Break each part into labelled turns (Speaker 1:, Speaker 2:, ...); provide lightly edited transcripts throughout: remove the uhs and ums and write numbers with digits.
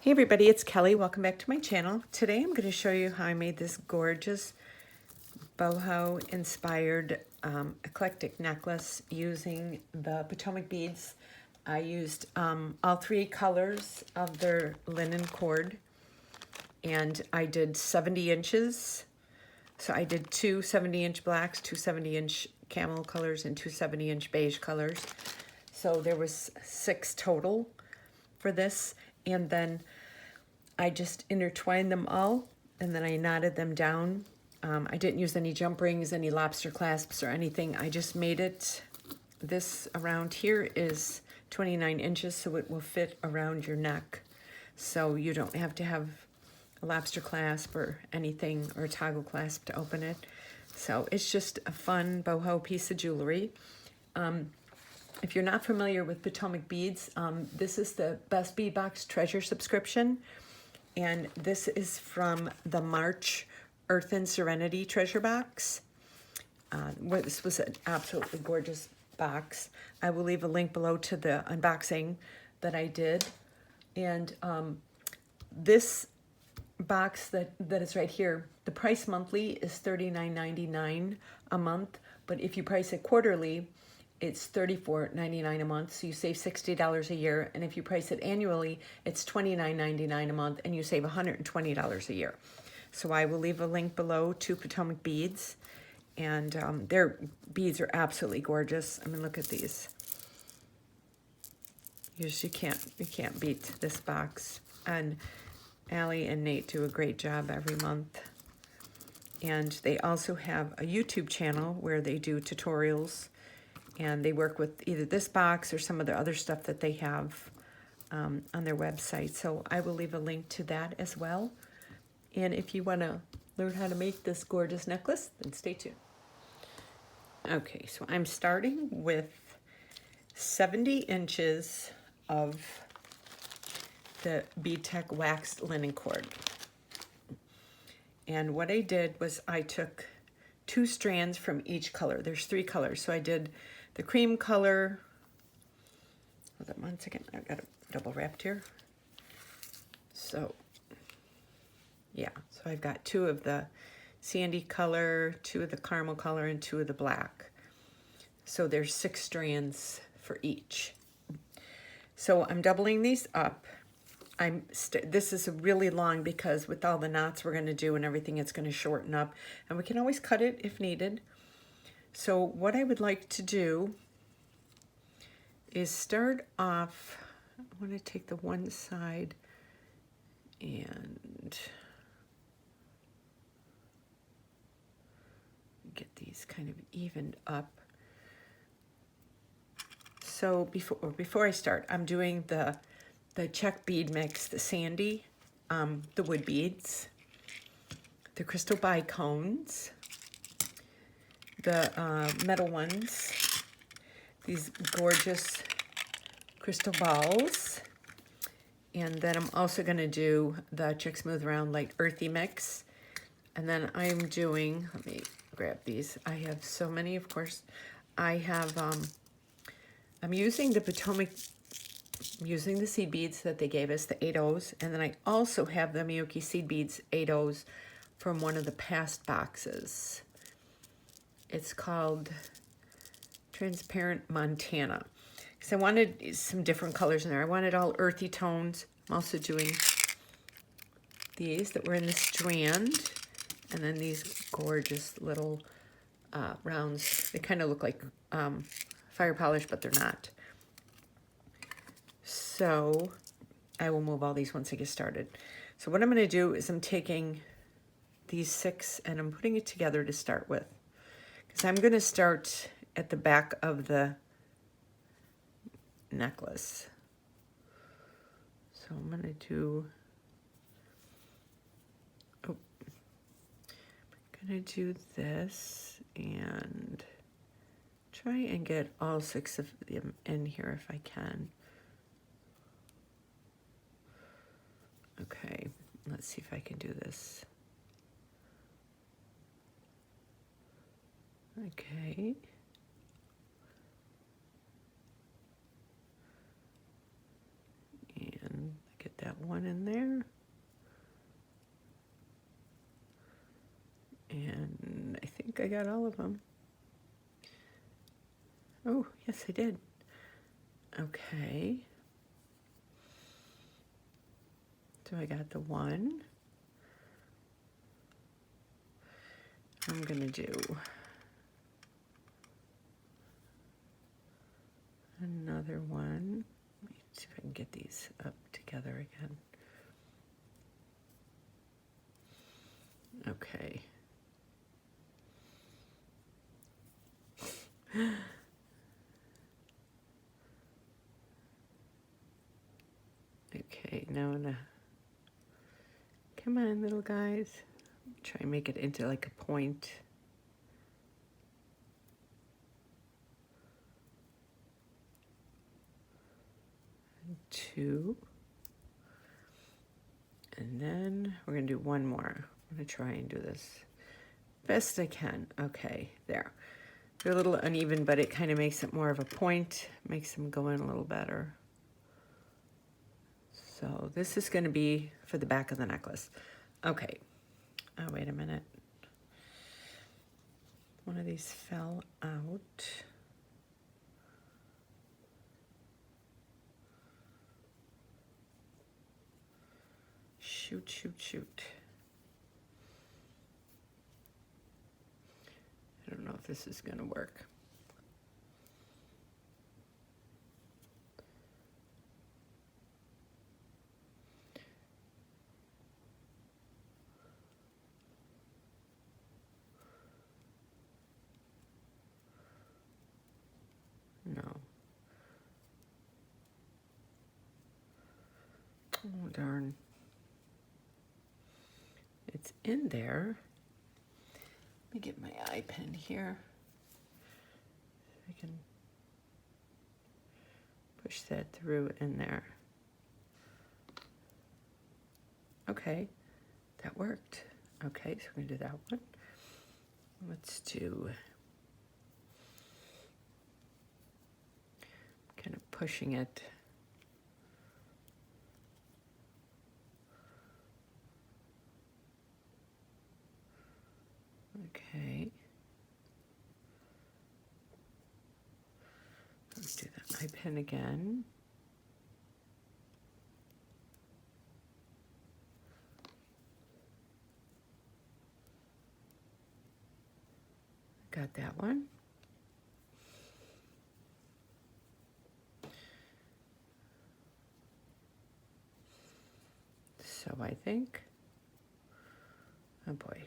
Speaker 1: Hey everybody, it's Kelly. Welcome back to my channel. Today I'm going to show you how I made this gorgeous boho inspired eclectic necklace using the Potomac beads. I used all three colors of their linen cord, and I did 70 inches. So I did two 70-inch blacks, two 70-inch camel colors, and two 70-inch beige colors. So there was 6 total for this. And then I just intertwined them all, and then I knotted them down. I didn't use any jump rings, any lobster clasps or anything. I just made it. This around here is 29 inches, so it will fit around your neck. So you don't have to have a lobster clasp or anything, or a toggle clasp to open it. So it's just a fun boho piece of jewelry. If you're not familiar with Potomac beads, this is the Best Bead Box Treasure subscription, and this is from the March Earthen Serenity treasure box. This was an absolutely gorgeous box. I will leave a link below to the unboxing that I did, and this box that is right here, the price monthly is $39.99 a month, but if you price it quarterly, it's $34.99 a month, so you save $60 a year. And if you price it annually, it's $29.99 a month, and you save $120 a year. So I will leave a link below to Potomac beads, and their beads are absolutely gorgeous. I mean, look at these. You can't beat this box. And Allie and Nate do a great job every month. And they also have a YouTube channel where they do tutorials, and they work with either this box or some of the other stuff that they have on their website. So I will leave a link to that as well. And if you want to learn how to make this gorgeous necklace, then stay tuned. Okay, so I'm starting with 70 inches of the Bead Tech waxed linen cord. And what I did was I took 2 strands from each color. There's 3 colors. So I did the cream color. Hold on 1 second. I've got it double wrapped here. So, yeah. So I've got 2 of the sandy color, 2 of the caramel color, and 2 of the black. So there's 6 strands for each. So I'm doubling these up. This is really long because with all the knots we're going to do and everything, it's going to shorten up. And we can always cut it if needed. So what I would like to do is start off, I want to take the one side and get these kind of evened up. So before I start, I'm doing the Czech bead mix, the sandy, the wood beads, the crystal bicones, the metal ones, these gorgeous crystal balls, and then I'm also going to do the Czech Smooth Round Light Earthy mix. And then I'm doing, let me grab these. I have so many, of course. I have, I'm using the Potomac, I'm using the seed beads that they gave us, the 8/0s, and then I also have the Miyuki seed beads 8/0s from one of the past boxes. It's called Transparent Montana. Because I wanted some different colors in there. I wanted all earthy tones. I'm also doing these that were in the strand. And then these gorgeous little rounds. They kind of look like fire polish, but they're not. So I will move all these once I get started. So what I'm going to do is I'm taking these 6 and I'm putting it together to start with. Because I'm going to start at the back of the necklace. So I'm going to do, I'm going to do this and try and get all 6 of them in here if I can. Okay, let's see if I can do this. Okay. And get that one in there. And I think I got all of them. Oh, yes, I did. Okay. So I got the one. I'm gonna do another one. Let me see if I can get these up together again. Okay. Okay, now I'm gonna, come on, little guys. Try and make it into like a point. And 2. And then we're gonna do one more. I'm gonna try and do this best I can. Okay, there. They're a little uneven, but it kind of makes it more of a point, makes them go in a little better. So this is going to be for the back of the necklace. Okay. Oh, wait a minute. One of these fell out. Shoot, shoot, shoot. I don't know if this is going to work. No. Oh, darn. It's in there. Let me get my eye pen here. I can push that through in there. Okay, that worked. Okay, so we're gonna do that one. Let's do, kind of pushing it. Okay. Let's do that eye pen again. Got that one. So I think, oh boy.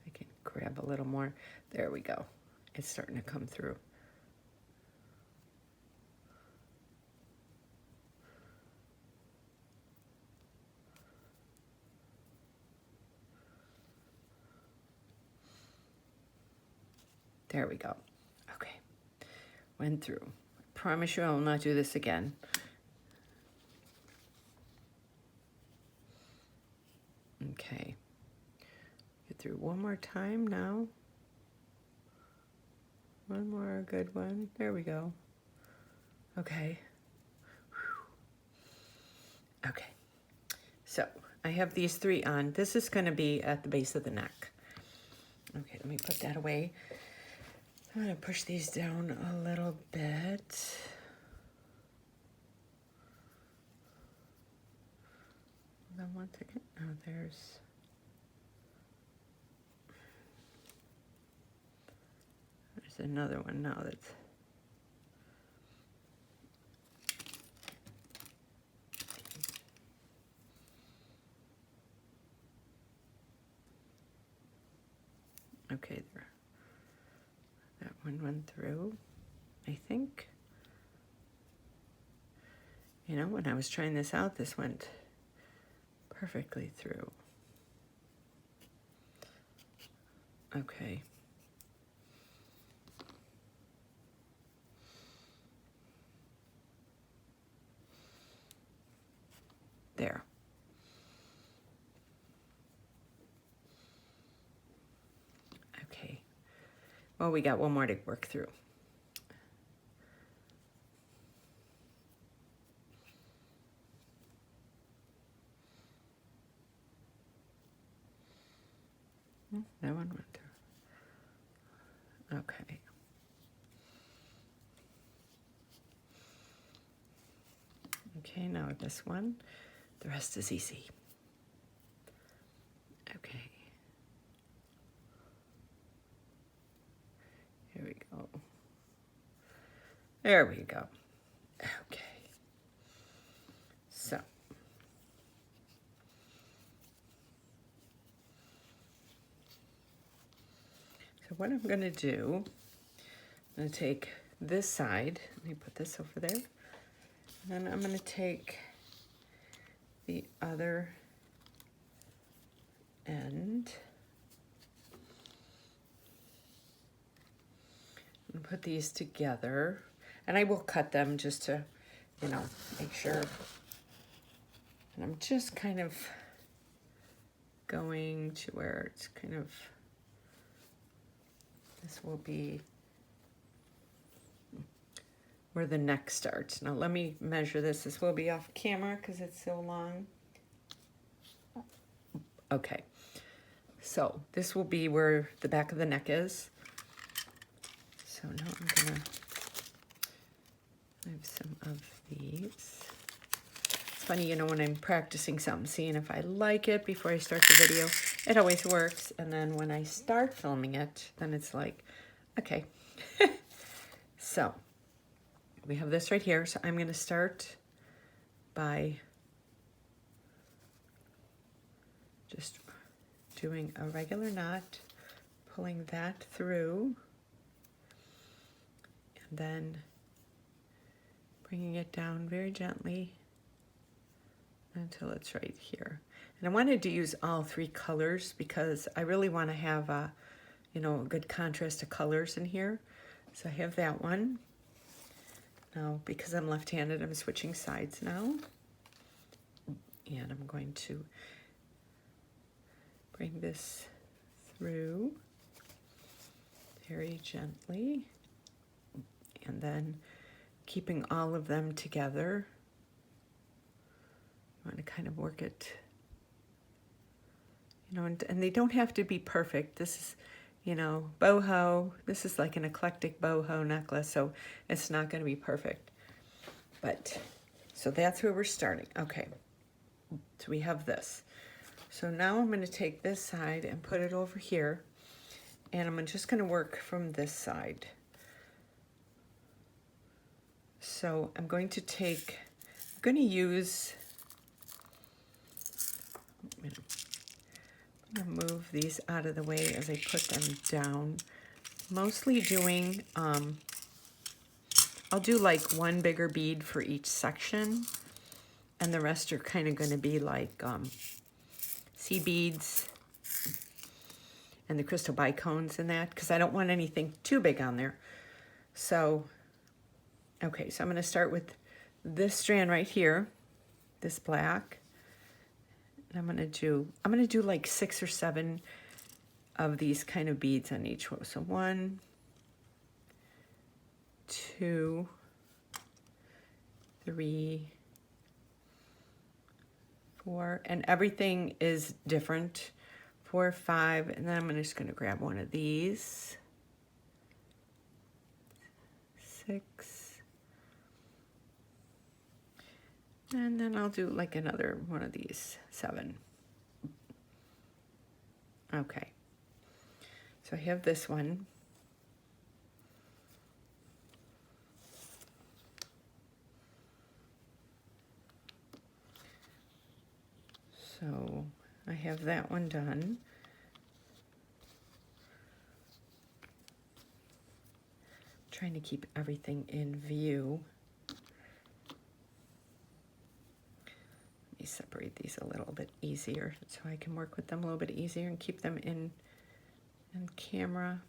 Speaker 1: I can grab a little more. There we go. It's starting to come through. There we go. Okay. Went through. I promise you I will not do this again. Okay. Get through one more time now. One more good one. There we go. Okay. Whew. Okay, so I have these 3 on. This is going to be at the base of the neck. Okay, let me put that away. I'm going to push these down a little bit. Hold on one second. Oh, there's... There's another one now that's... Okay, there. That one went through, I think. You know, when I was trying this out, this went perfectly through. Okay. There. Okay. Well, we got one more to work through. That one went through. Okay. Okay, now this one. The rest is easy. Okay. Here we go. There we go. Okay. So. So what I'm going to do, I'm going to take this side, let me put this over there, and then I'm going to take the other end and put these together, and I will cut them just to, you know, make sure. And I'm just kind of going to where it's kind of, this will be where the neck starts. Now let me measure this. This will be off camera because it's so long. Okay, so this will be where the back of the neck is. So now I'm gonna have some of these. It's funny, you know, when I'm practicing something, seeing if I like it before I start the video, it always works. And then when I start filming it, then it's like, okay. So we have this right here. So I'm going to start by just doing a regular knot, pulling that through, and then bringing it down very gently until it's right here. And I wanted to use all 3 colors because I really want to have a, you know, a good contrast of colors in here. So I have that one. Now, because I'm left-handed, I'm switching sides now. And I'm going to bring this through very gently. And then keeping all of them together. I want to kind of work it, you know, and they don't have to be perfect. This is, you know, boho. This is like an eclectic boho necklace, so it's not going to be perfect. But, so that's where we're starting. Okay, so we have this. So now I'm going to take this side and put it over here, and I'm just going to work from this side. So I'm going to take, I'm going to use, I'm going to move these out of the way as I put them down. Mostly doing, I'll do like one bigger bead for each section, and the rest are kind of going to be like seed beads and the crystal bicones and that, because I don't want anything too big on there. So, okay, so I'm going to start with this strand right here, this black. And I'm going to do like 6 or 7 of these kind of beads on each one. So 1, 2, 3, 4, and everything is different. 4, 5, and then I'm just going to grab one of these. 6, and then I'll do like another one of these. 7. Okay, so I have this one. So I have that one done. Trying to keep everything in view. Let me separate these a little bit easier so I can work with them a little bit easier and keep them in camera.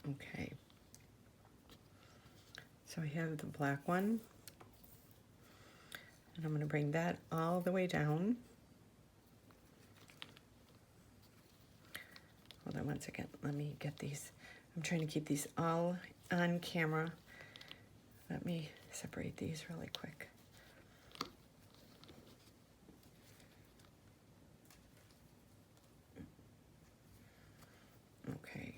Speaker 1: Okay. So I have the black one, and I'm going to bring that all the way down. Hold on one second. Let me get these. I'm trying to keep these all on camera. Let me separate these really quick. Okay.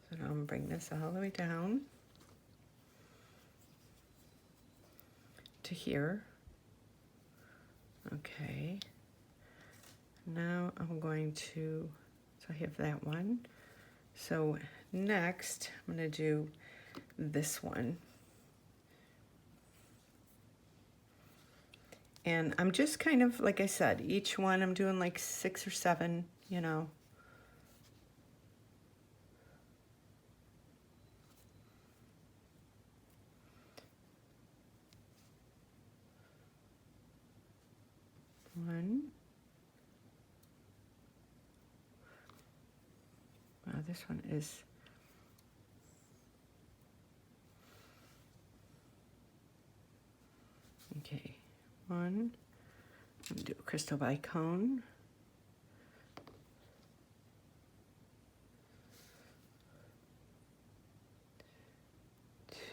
Speaker 1: So now I'm going to bring this all the way down to here. Okay. Now I'm going to, so I have that one. So next I'm going to do this one. And I'm just kind of, like I said, each one I'm doing like 6 or 7, you know. One. Wow, this one is okay. 1. I'm gonna do a crystal bicone.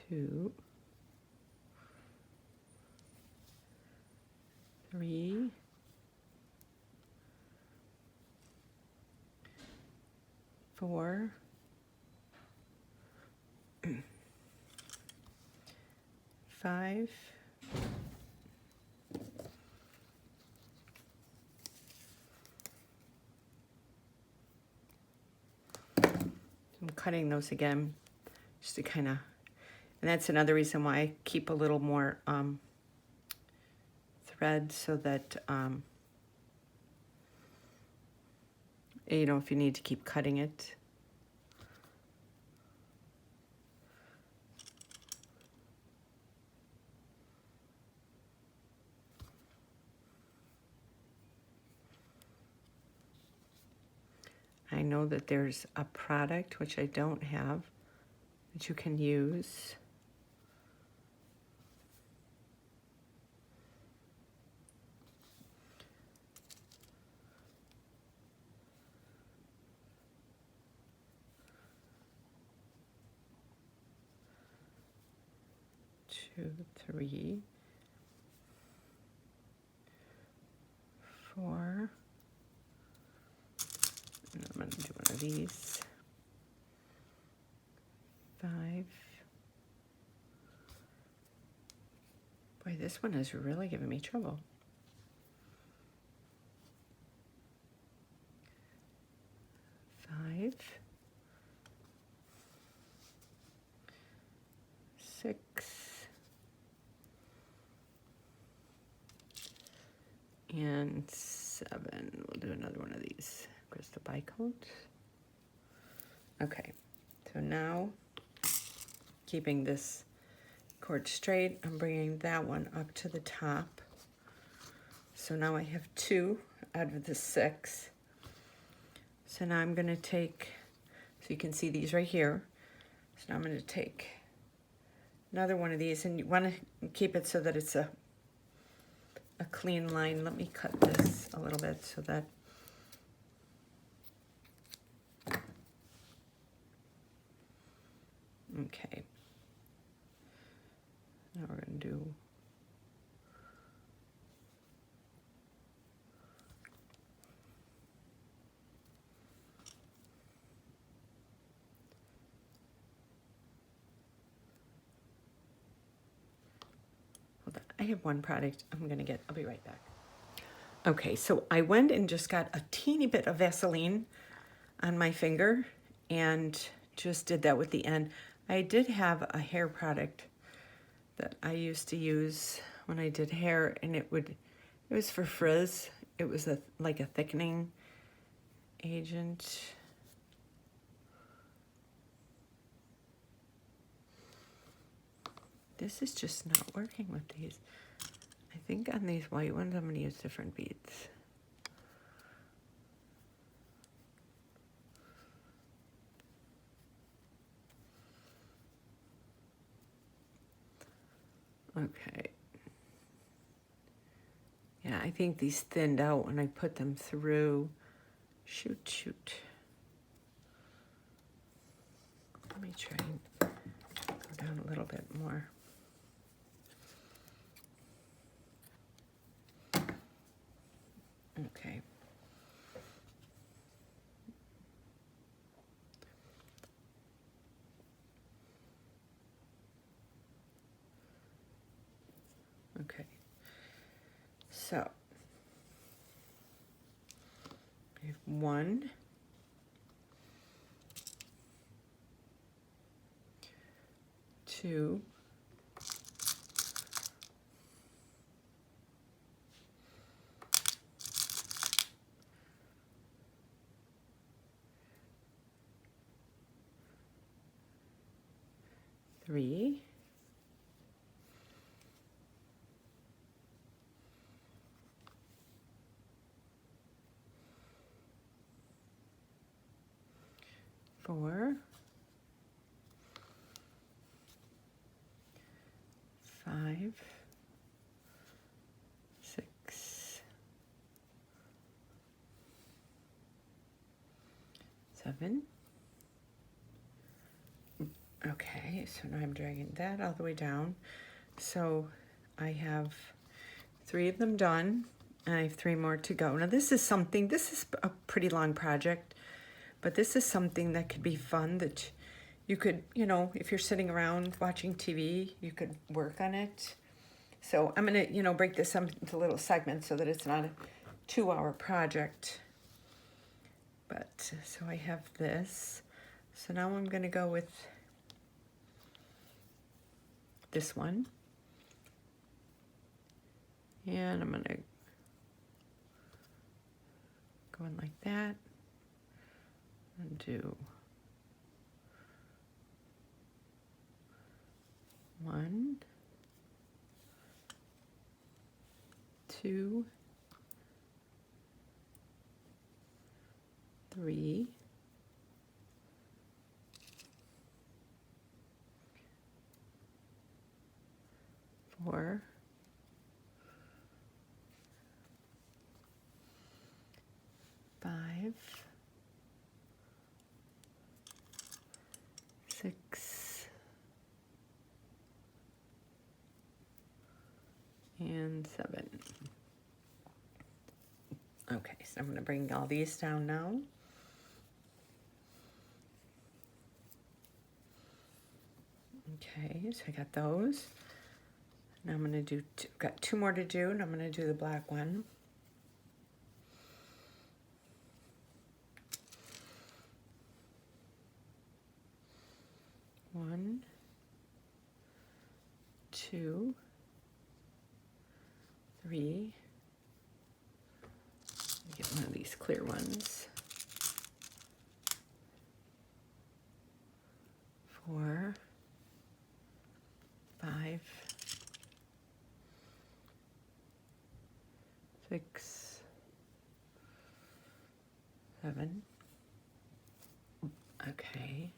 Speaker 1: 2. 3. 4. 5. 6. I'm cutting those again just to kind of, and that's another reason why I keep a little more thread so that you know, if you need to keep cutting it. I know that there's a product, which I don't have, that you can use. Two, 3, 4. And I'm going to do one of these. 5. Boy, this one is really giving me trouble. 5. 6. And 7. We'll do another one of these. Crystal bicone. Okay, so now keeping this cord straight, I'm bringing that one up to the top. So now I have 2 out of the 6. So now I'm going to take, so you can see these right here. So now I'm going to take another one of these, and you want to keep it so that it's a clean line. Let me cut this a little bit so that Okay. Now we're going to do hold on. I have one product I'm going to get. I'll be right back. Okay, so I went and just got a teeny bit of Vaseline on my finger and just did that with the end. I did have a hair product that I used to use when I did hair, and it was for frizz. It was like a thickening agent. This is just not working with these. I think on these white ones I'm going to use different beads. Okay. Yeah, I think these thinned out when I put them through. Shoot. Let me try and go down a little bit more. Okay. Okay. So, we have 1, 2, 3, 4, 5, 6, 7. Okay, so now I'm dragging that all the way down. So I have 3 of them done, and I have 3 more to go. Now this is a pretty long project, but this is something that could be fun that you could, if you're sitting around watching TV, you could work on it. So I'm gonna, break this up into little segments so that it's not a 2-hour project. But, so I have this. So now I'm gonna go with this one. And I'm gonna go in like that and do 1, 2, 3, 4, 5, 6, and 7. Okay, so I'm going to bring all these down now. Okay, so I got those. Now I'm going to do, got 2 more to do, and I'm going to do the black one. One, 2, 3. Get one of these clear ones. 4, 5, 6, 7. Okay.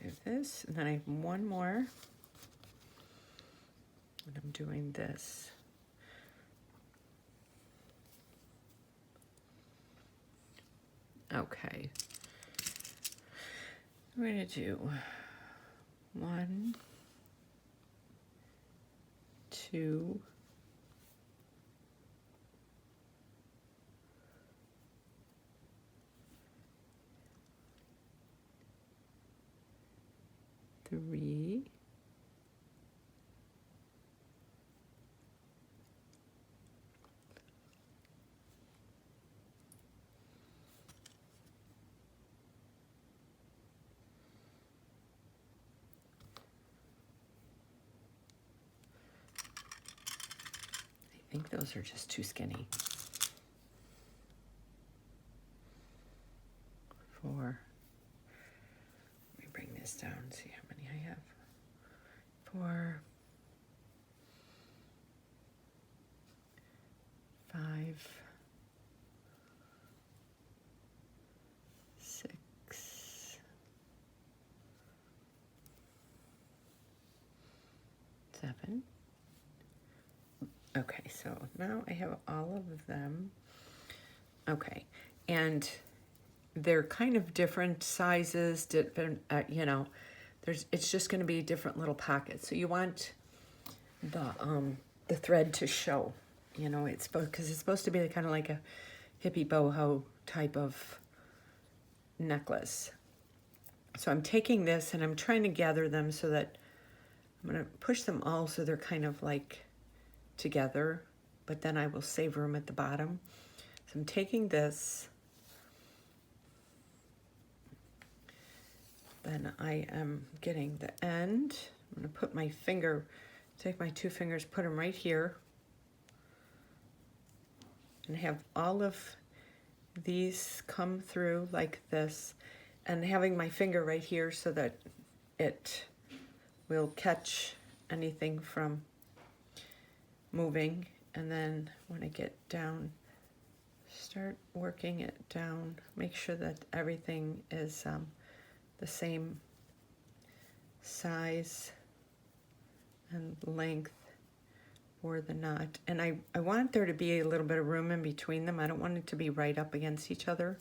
Speaker 1: There's this, and then I have 1 more. And I'm doing this. Okay. I'm going to do 1, 2, 3, 'I think those are just too skinny. 4. Let me bring this down, see how many I have. 4, 5, 6, 7. Okay, so now I have all of them. Okay, and they're kind of different sizes, different, you know, it's just going to be different little pockets. So you want the thread to show, you know, because it's supposed to be kind of like a hippie boho type of necklace. So I'm taking this and I'm trying to gather them so that I'm going to push them all so they're kind of like together, but then I will save room at the bottom. So I'm taking this, then I am getting the end. I'm going to put my finger, take my 2 fingers, put them right here, and have all of these come through like this, and having my finger right here so that it will catch anything from moving. And then when I get down, start working it down, make sure that everything is the same size and length for the knot. And I want there to be a little bit of room in between them. I don't want it to be right up against each other.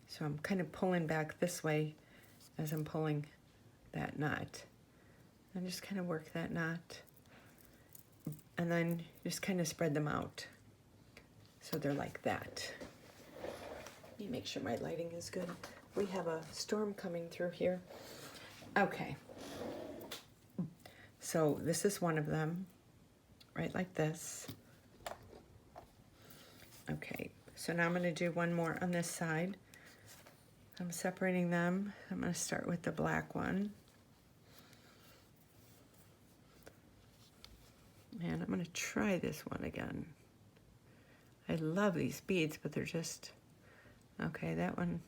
Speaker 1: So I'm kind of pulling back this way as I'm pulling that knot. And just kind of work that knot. And then just kind of spread them out. So they're like that. Let me make sure my lighting is good. We have a storm coming through here. Okay. So this is one of them, right like this. Okay, so now I'm going to do one more on this side. I'm separating them. I'm going to start with the black one. And I'm going to try this one again. I love these beads, but they're just, okay, that one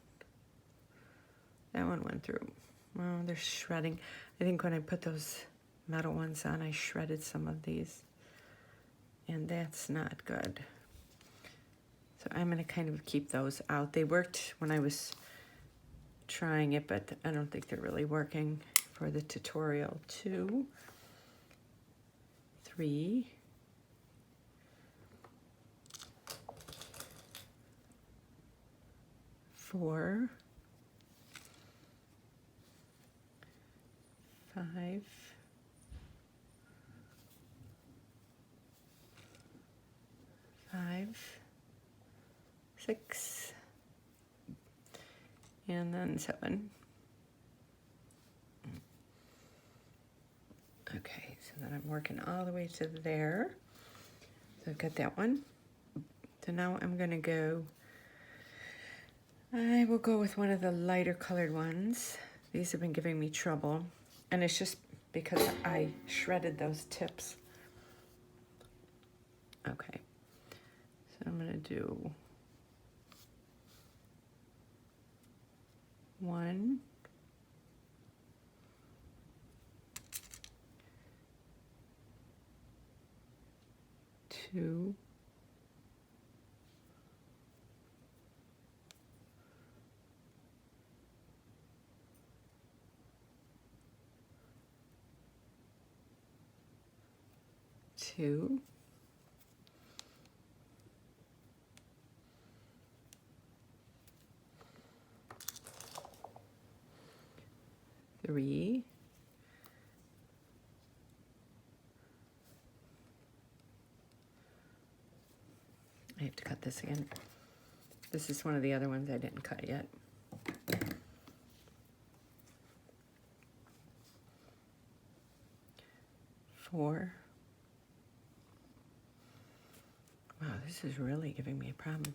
Speaker 1: went through. Well, they're shredding. I think when I put those metal ones on, I shredded some of these, and that's not good. So I'm going to kind of keep those out. They worked when I was trying it, but I don't think they're really working for the tutorial. 2, 3, 4, 5, 6, and then 7. Okay, so then I'm working all the way to there. So I've got that one. So now I'm gonna go, I will go with one of the lighter colored ones. These have been giving me trouble, and it's just because I shredded those tips. Okay, so I'm gonna do 1, 2, 2, 3, 3, I have to cut this again. This is one of the other ones I didn't cut yet. 4. Wow, this is really giving me a problem.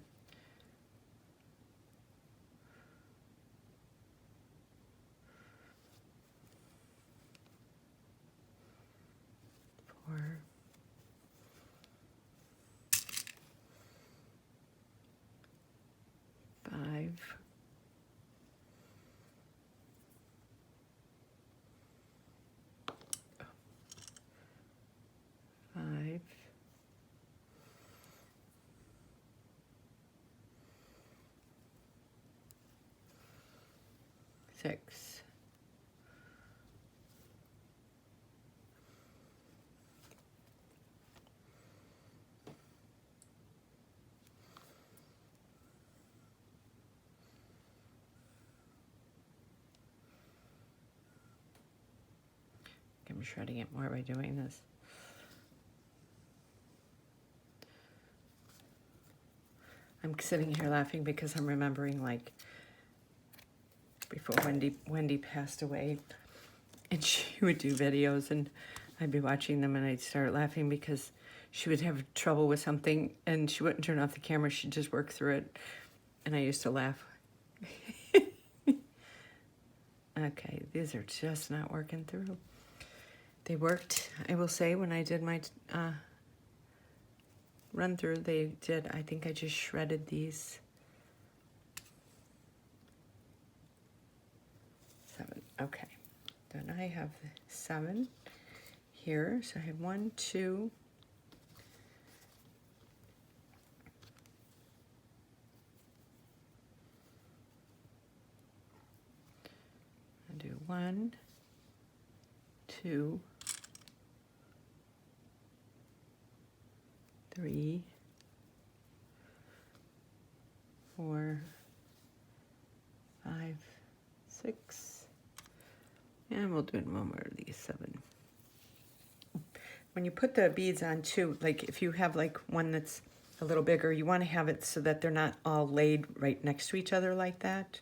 Speaker 1: 4. 5. 5. 6. 'm shredding it more by doing this. I'm sitting here laughing because I'm remembering, like, before Wendy passed away, and she would do videos, and I'd be watching them, and I'd start laughing because she would have trouble with something, and she wouldn't turn off the camera. She'd just work through it, and I used to laugh. Okay, these are just not working through. They worked, I will say, when I did my run through. They did. I think I just shredded these. 7. Okay. Then I have 7 here. So I have 1, 2, 1, 2, 3, 4, 5, 6, and we'll do one more of these 7. When you put the beads on too, like if you have like one that's a little bigger, you want to have it so that they're not all laid right next to each other like that,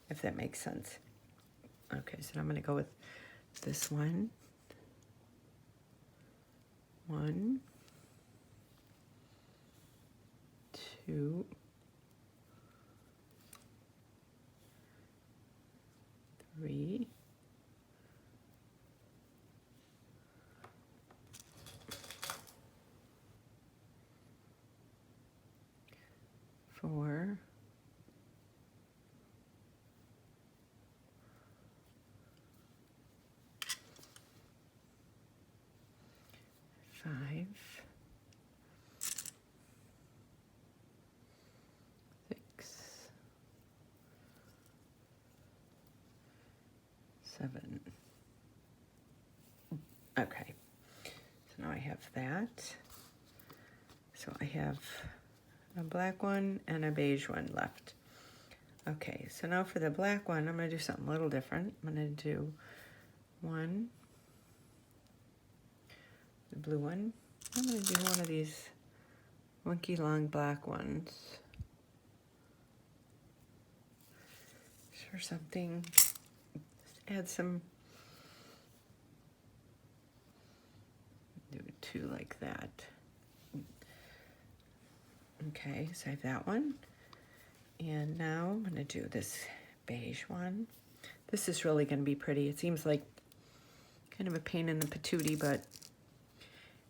Speaker 1: if that makes sense. Okay, so I'm going to go with this one. 1, 2, 3, 4, 5, 6, 7. Okay, so now I have that. So I have a black one and a beige one left. Okay, so now for the black one, I'm going to do something a little different. I'm going to do 1, the blue one. I'm going to do one of these monkey long black ones. For something, add some, do 2 like that. Okay, so I have that one. And now I'm going to do this beige one. This is really going to be pretty. It seems like kind of a pain in the patootie, but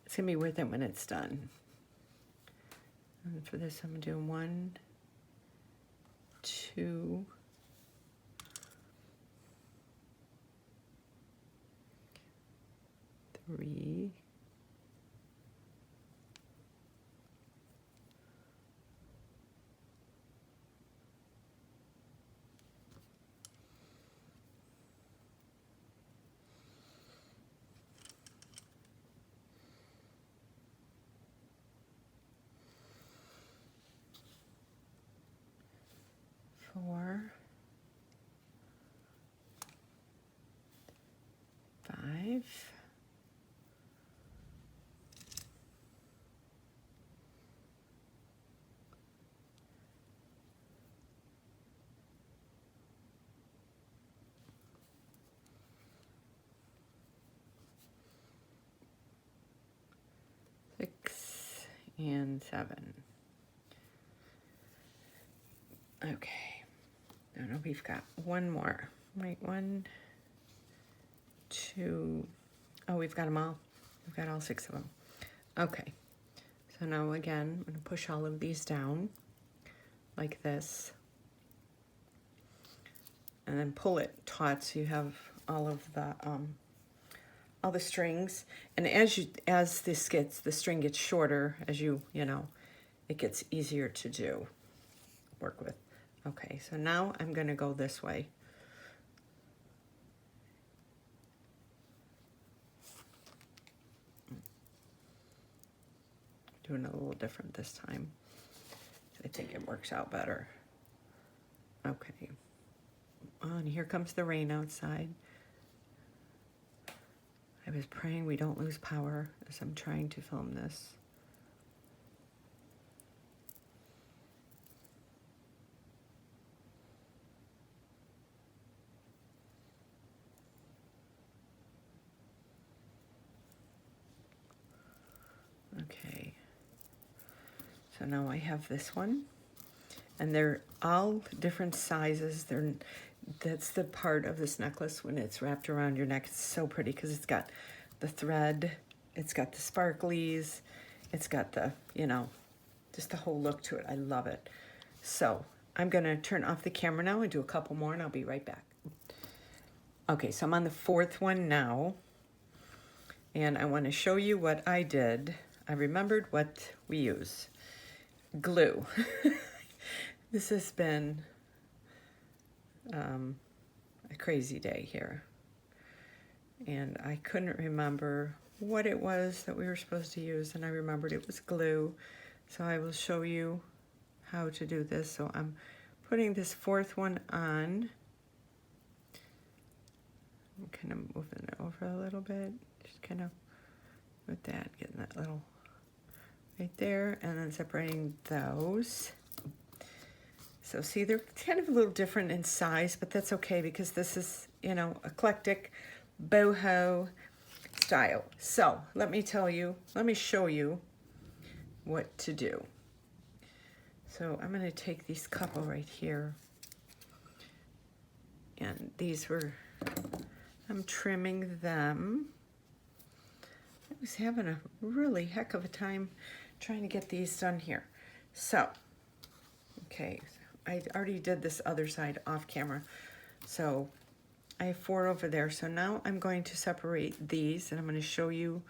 Speaker 1: it's going to be worth it when it's done. And for this, I'm going to do 1, 2, 3, 4, and 7. Okay. No, we've got one more. Wait, 1, 2. Oh, we've got them all. We've got all 6 of them. Okay. So now again, I'm going to push all of these down like this. And then pull it taut so you have all of the strings. And as the string gets shorter, as you know, it gets easier to work with. Okay, so now I'm going to go this way. Doing it a little different this time. I think it works out better. Okay. Oh, and here comes the rain outside. I was praying we don't lose power as I'm trying to film this. Okay. So now I have this one. And they're all different sizes. That's the part of this necklace when it's wrapped around your neck. It's so pretty because it's got the thread, it's got the sparklies, it's got the, just the whole look to it. I love it. So I'm gonna turn off the camera now and do a couple more and I'll be right back. Okay, so I'm on the 4th one now. And I wanna show you what I did. I remembered what we use. Glue. This has been a crazy day here. And I couldn't remember what it was that we were supposed to use, and I remembered it was glue. So I will show you how to do this. So I'm putting this 4th one on. I'm kind of moving it over a little bit. Just kind of with that, getting that little right there, and then separating those. So see, they're kind of a little different in size, but that's okay because this is, eclectic boho style. So let me show you what to do. So I'm going to take these couple right here. And I'm trimming them. I was having a really heck of a time trying to get these done here. So, okay. I already did this other side off camera. So I have 4 over there. So now I'm going to separate these and I'm going to show you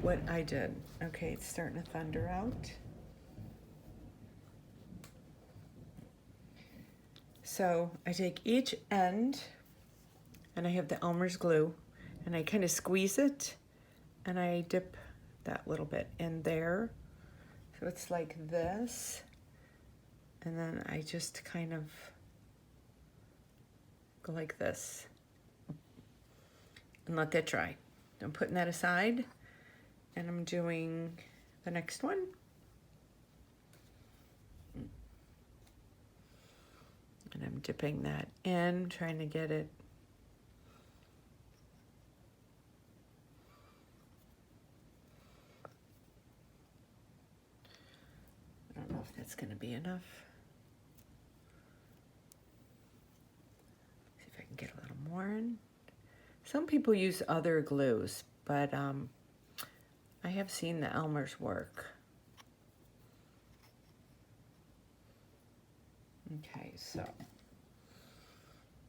Speaker 1: what I did. Okay, it's starting to thunder out. So I take each end and I have the Elmer's glue and I kind of squeeze it and I dip that little bit in there. So it's like this. And then I just kind of go like this and let that dry. I'm putting that aside and I'm doing the next one. And I'm dipping that in, trying to get it I don't know if that's going to be enough. Get a little more in. Some people use other glues, but I have seen the Elmer's work. Okay, so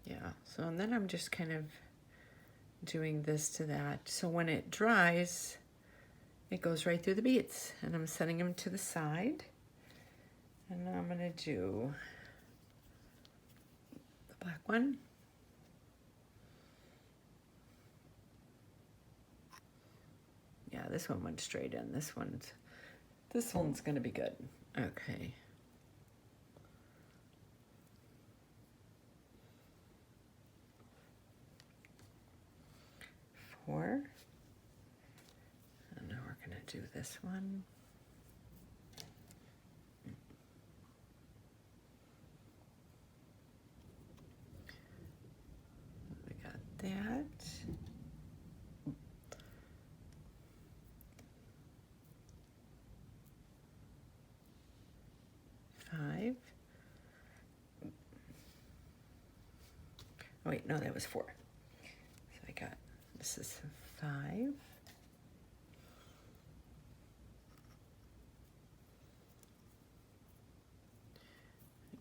Speaker 1: yeah, so and then I'm just kind of doing this to that. So when it dries, it goes right through the beads, and I'm setting them to the side. And now I'm gonna do the black one. Yeah, this one went straight in. This one's gonna be good. Okay. Four. And now we're gonna do this one. We got that. wait, no, that was 4. So I got, this is 5.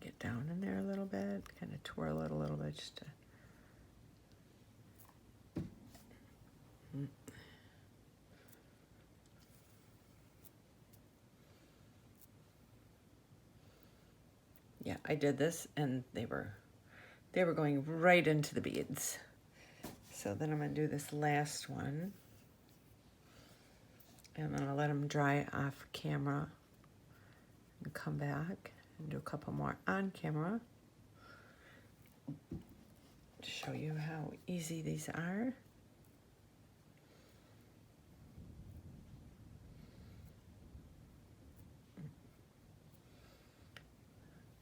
Speaker 1: Get down in there a little bit, kind of twirl it a little bit just to. Yeah, I did this and they were going right into the beads. So then I'm going to do this last one. And I'm going to let them dry off camera and come back and do a couple more on camera to show you how easy these are.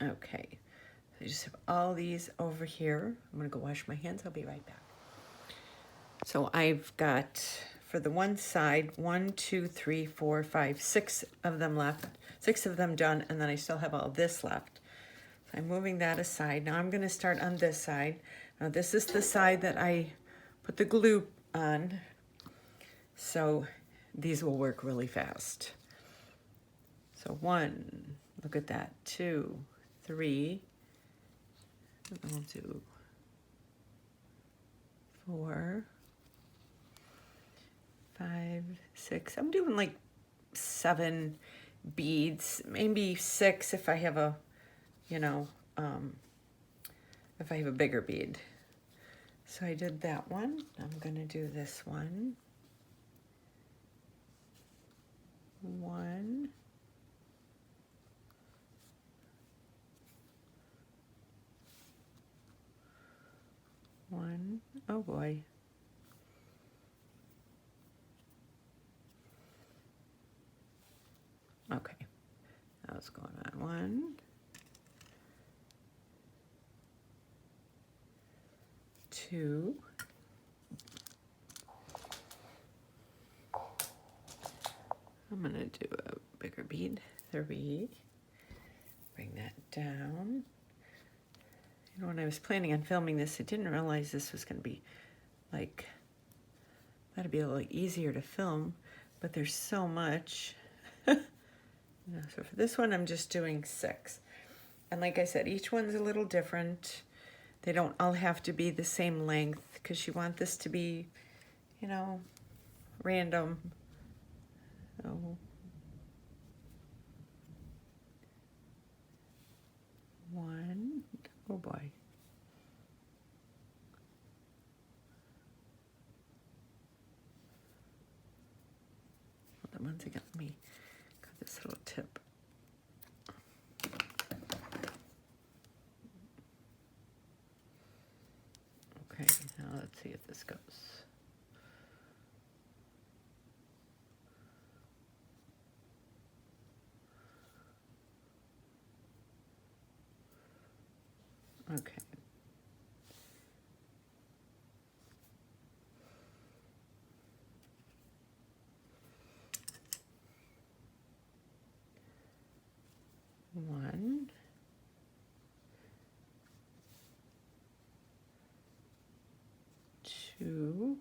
Speaker 1: Okay, so I just have all these over here. I'm gonna go wash my hands, I'll be right back. So I've got, for the one side, 1, 2, 3, 4, 5, 6 of them left, 6 of them done, and then I still have all this left. So I'm moving that aside. Now I'm gonna start on this side. Now this is the side that I put the glue on, so these will work really fast. So 1, look at that, 2, 3, and we'll do 4, 5, 6. I'm doing like 7 beads, maybe 6 if I have a, you know, if I have a bigger bead. So I did that one. I'm gonna do this one. 1. 1. Oh boy. Okay, that was going on. 1, 2, I'm gonna do a bigger bead, 3, bring that down. You know, when I was planning on filming this, I didn't realize this was gonna be like, that'd be a little easier to film, but there's so much. You know, so for this one, I'm just doing 6. And like I said, each one's a little different. They don't all have to be the same length because you want this to be, you know, random. So, 1, oh boy. Hold on one second, let me cut this little tip. Okay, now let's see if this goes. Okay. One. 2.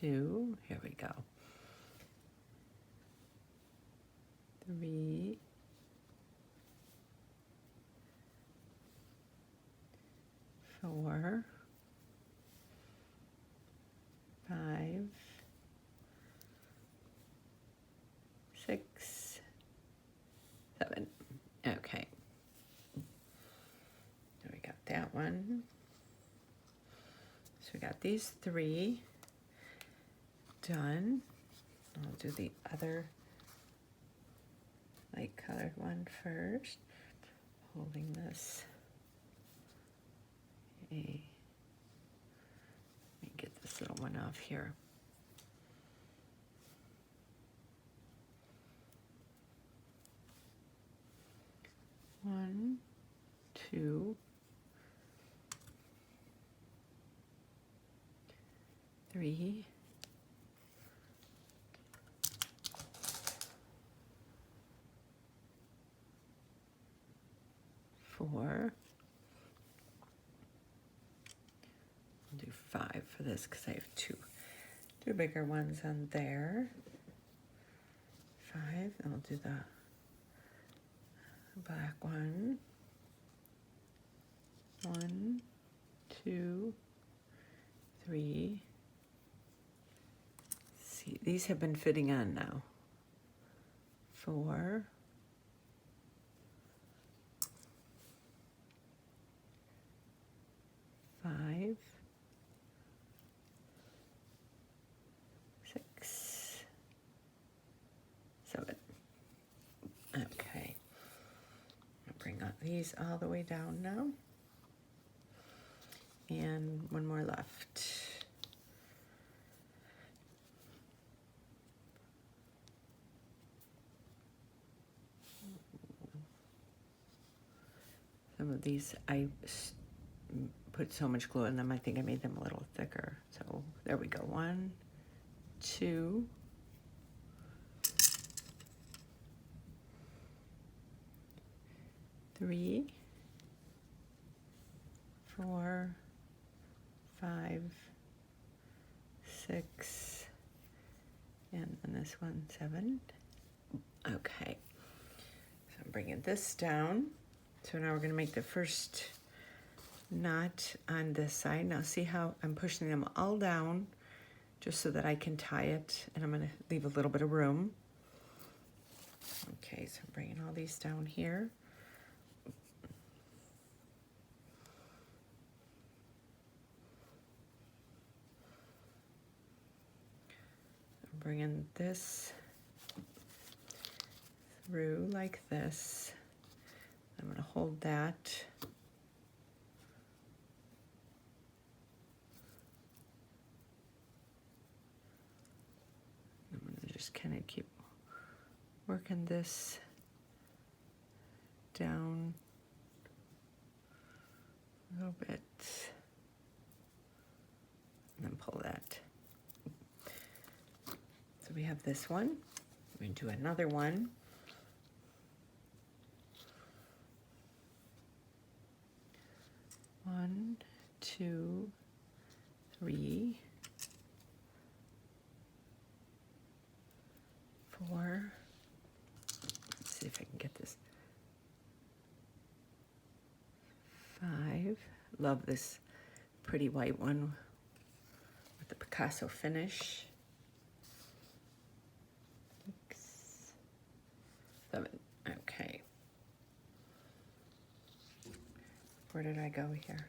Speaker 1: 2, here we go. 3, 4, 5, 6, 7. Okay. There we got that one. So we got these 3 done. I'll do the other light colored one first. Holding this. Let me get this little one off here. One, 2, 3, 4. I'll do 5 for this because I have two bigger ones on there. 5, and I'll do the black one. 1, 2, 3. See, these have been fitting on now. 4. 5, 6, 7. Okay. I'll bring these all the way down now. And one more left. Some of these I put so much glue in them, I think I made them a little thicker. So there we go. 1, 2, 3, 4, 5, 6, and then this one, 7. Okay, so I'm bringing this down. So now we're going to make the first knot on this side. Now see how I'm pushing them all down just so that I can tie it, and I'm going to leave a little bit of room. Okay, so I'm bringing all these down here. I'm bringing this through like this. I'm going to hold that. I'm going to just kind of keep working this down a little bit. And then pull that. So we have this one. We're going to do another one. One, 2, 3, 4. Let's see if I can get this. 5. Love this pretty white one with the Picasso finish. 6, 7. Okay. Where did I go here?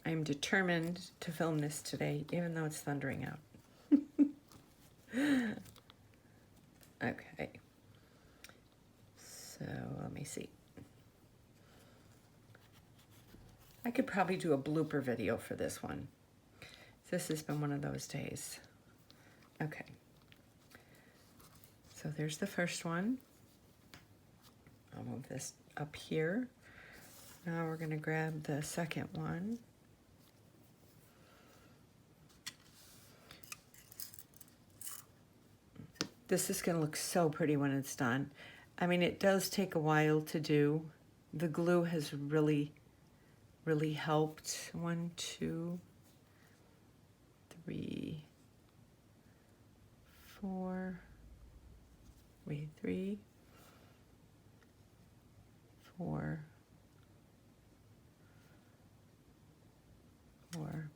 Speaker 1: I'm determined to film this today, even though it's thundering out. Okay. So let me see. I could probably do a blooper video for this one. This has been one of those days. Okay. So there's the first one. I'll move this up here. Now we're going to grab the second one. This is going to look so pretty when it's done. I mean, it does take a while to do. The glue has really helped. 1, 2, 3, 4. Wait, 3, 4, 4,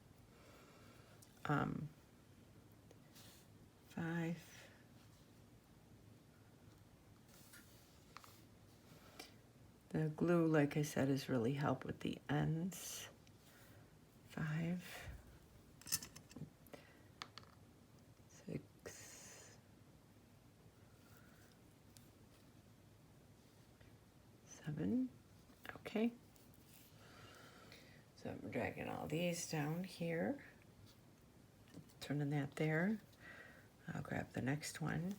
Speaker 1: 5. The glue, like I said, has really helped with the ends. 5, 6, 7. Okay. So I'm dragging all these down here. Turning that there. I'll grab the next one.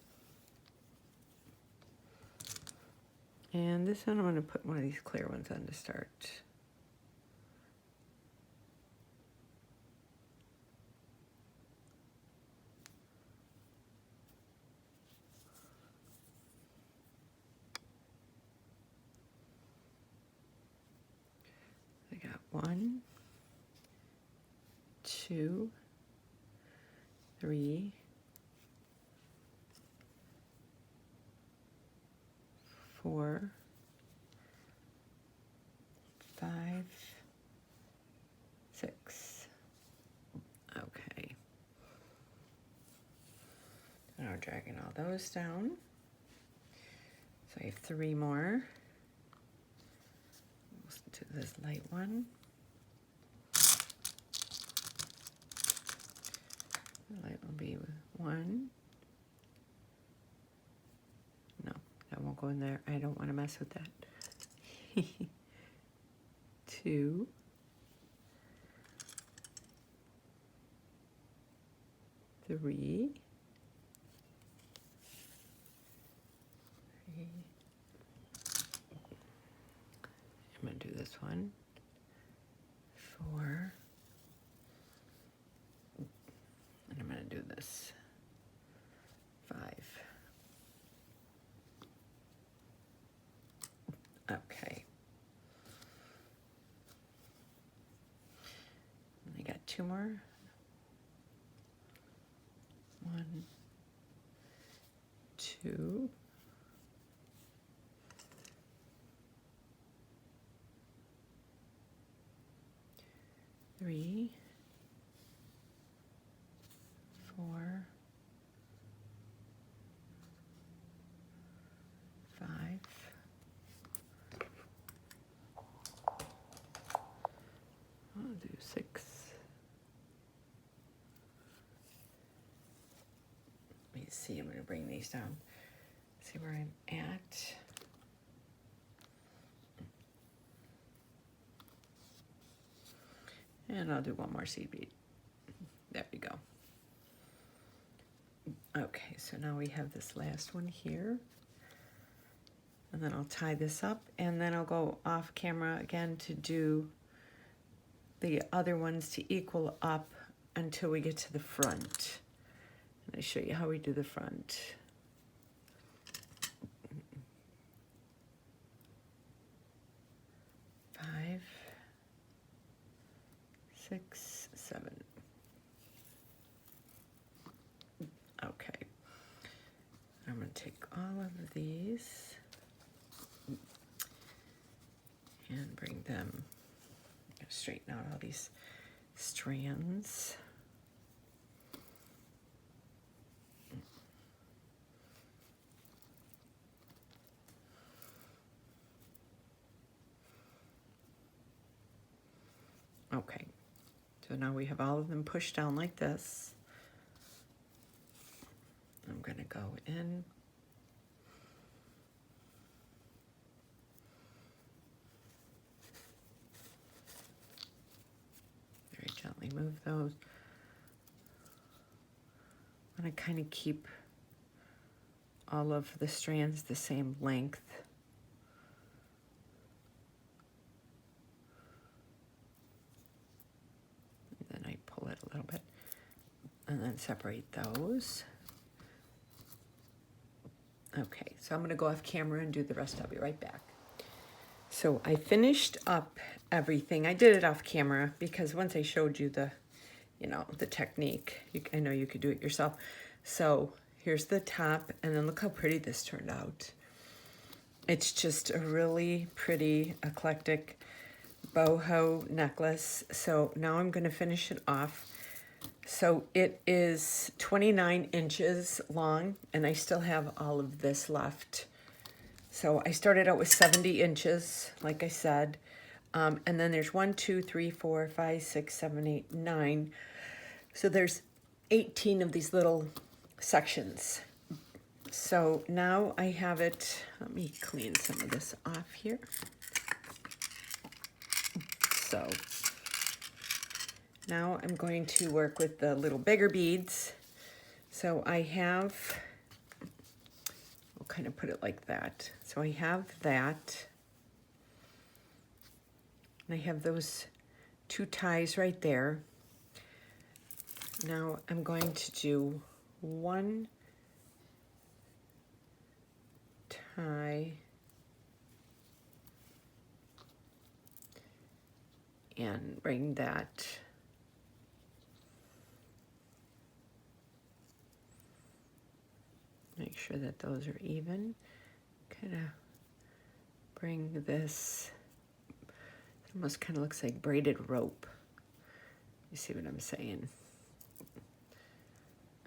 Speaker 1: And this one I'm going to put one of these clear ones on to start. 1, 2, 3, 4, 5, 6. Okay. Now we're dragging all those down. So I have 3 more. Let's do this light one. The light will be 1. No, that won't go in there. I don't want to mess with that. 2. 3. I'm going to do this one. 4. And I'm going to do this. 5. Okay. I got 2 more. 1, 2. 3, 4, 5. I'll do 6. Let me see, I'm going to bring these down. See where I'm at. And I'll do 1 more seed bead. There we go. Okay, so now we have this last one here. And then I'll tie this up, and then I'll go off camera again to do the other ones to equal up until we get to the front. And I show you how we do the front. 5, 6, 7. Okay. I'm going to take all of these and bring them, straighten out all these strands. Okay, so now we have all of them pushed down like this. I'm going to go in. Very gently move those. I want to kind of keep all of the strands the same length. And then I pull it a little bit and then separate those. Okay, so I'm going to go off camera and do the rest. I'll be right back. So I finished up everything. I did it off camera because once I showed you the, the technique, I know you could do it yourself. So here's the top, and then look how pretty this turned out. It's just a really pretty, eclectic boho necklace. So now I'm going to finish it off. So it is 29 inches long, and I still have all of this left. So I started out with 70 inches, like I said. And then there's 1, 2, 3, 4, 5, 6, 7, 8, 9. So there's 18 of these little sections. So now I have it, let me clean some of this off here. So now I'm going to work with the little bigger beads. So I have, we'll kind of put it like that. So I have that. And I have those 2 ties right there. Now I'm going to do 1 tie and bring that make sure that those are even. Kind of bring this, it almost kind of looks like braided rope. You see what I'm saying?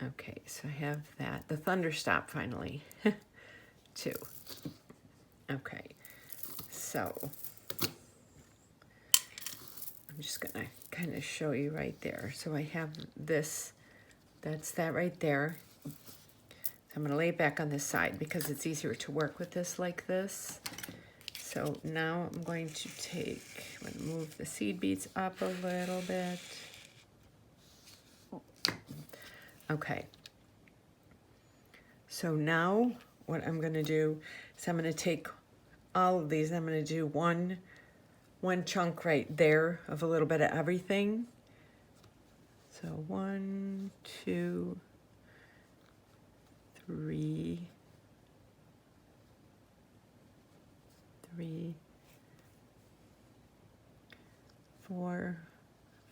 Speaker 1: Okay, so I have that. The thunder stop finally, too. Okay, so I'm just gonna kind of show you right there. So I have this, that's that right there. I'm going to lay it back on this side because it's easier to work with this like this. So now I'm going to move the seed beads up a little bit. Okay. So now what I'm going to do is I'm going to take all of these. I'm going to do one chunk right there of a little bit of everything. So 1, 2, 3, 4,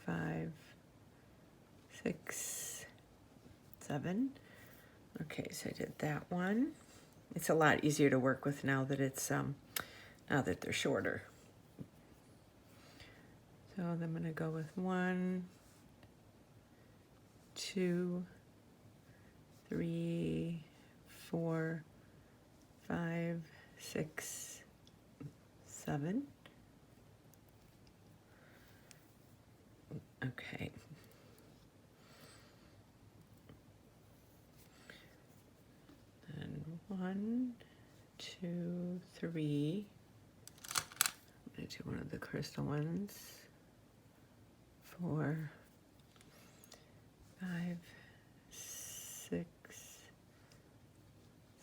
Speaker 1: 5, 6, 7. Okay, so I did that one. It's a lot easier to work with now that it's now that they're shorter. So I'm going to go with 1, 2, 3, 4, 5, 6, 7. Okay. And 1, 2, 3. I'm going to do one of the crystal ones. 4, 5, 6,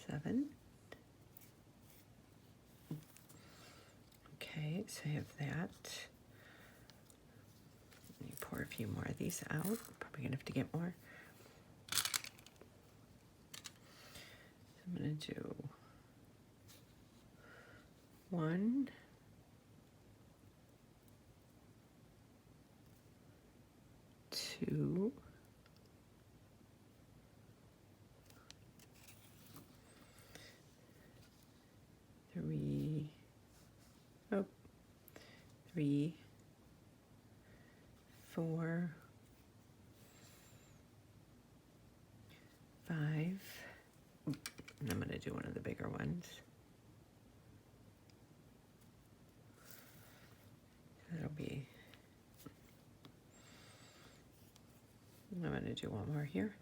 Speaker 1: 7. Okay, so I have that. Let me pour a few more of these out. Probably gonna have to get more. So I'm gonna do 1, 2, 3, 3, 4, 5, and I'm going to do one of the bigger ones. That'll be, I'm going to do one more here.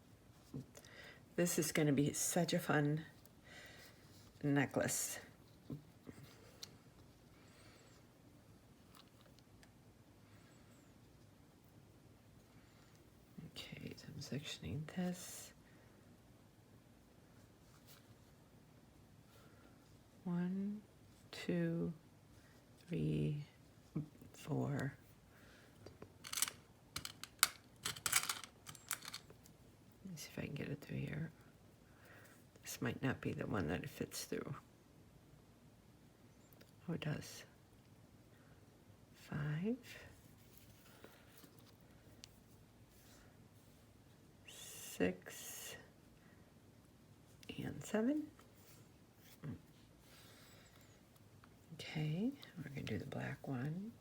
Speaker 1: This is going to be such a fun necklace. Okay, so I'm sectioning this. 1, 2, 3, 4. Let me see if I can get it through here. This might not be the one that it fits through. Oh, it does. 5. 6 and 7. Okay, we're going to do the black one.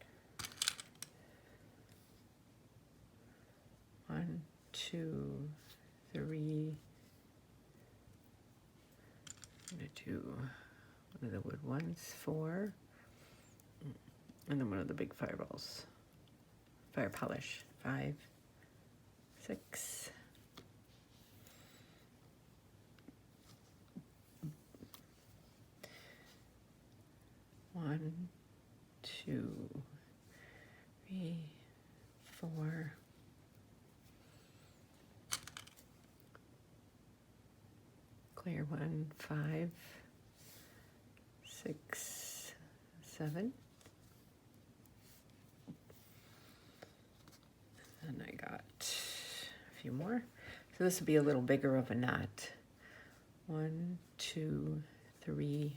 Speaker 1: 1, 2, 3. I'm going to do one of the wood ones, 4. And then one of the big fireballs. Fire polish, 5, 6. 1, 2, 3, 4. Clear 1, 5, 6, 7. And I got a few more. So this would be a little bigger of a knot. 1, 2, 3,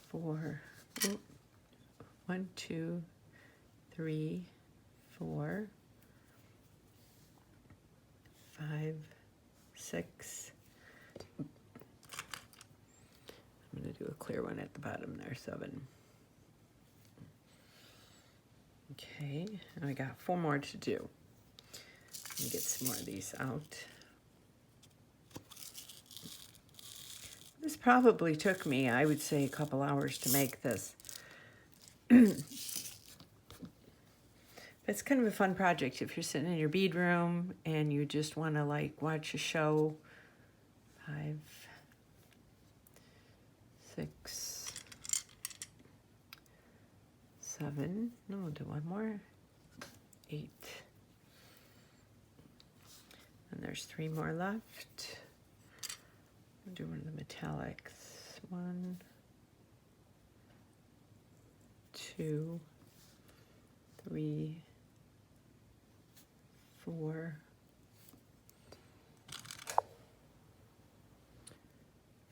Speaker 1: 4. 1, 2, 3, 4, 5, 6. I'm going to do a clear one at the bottom there, 7. Okay, and I got 4 more to do. Let me get some more of these out. This probably took me, I would say, a couple hours to make this. It's kind of a fun project if you're sitting in your bead room and you just want to like watch a show. 5, 6, 7. No, we'll do one more. 8. And there's 3 more left. I'll do one of the metallics. 1, 2, 3, 4,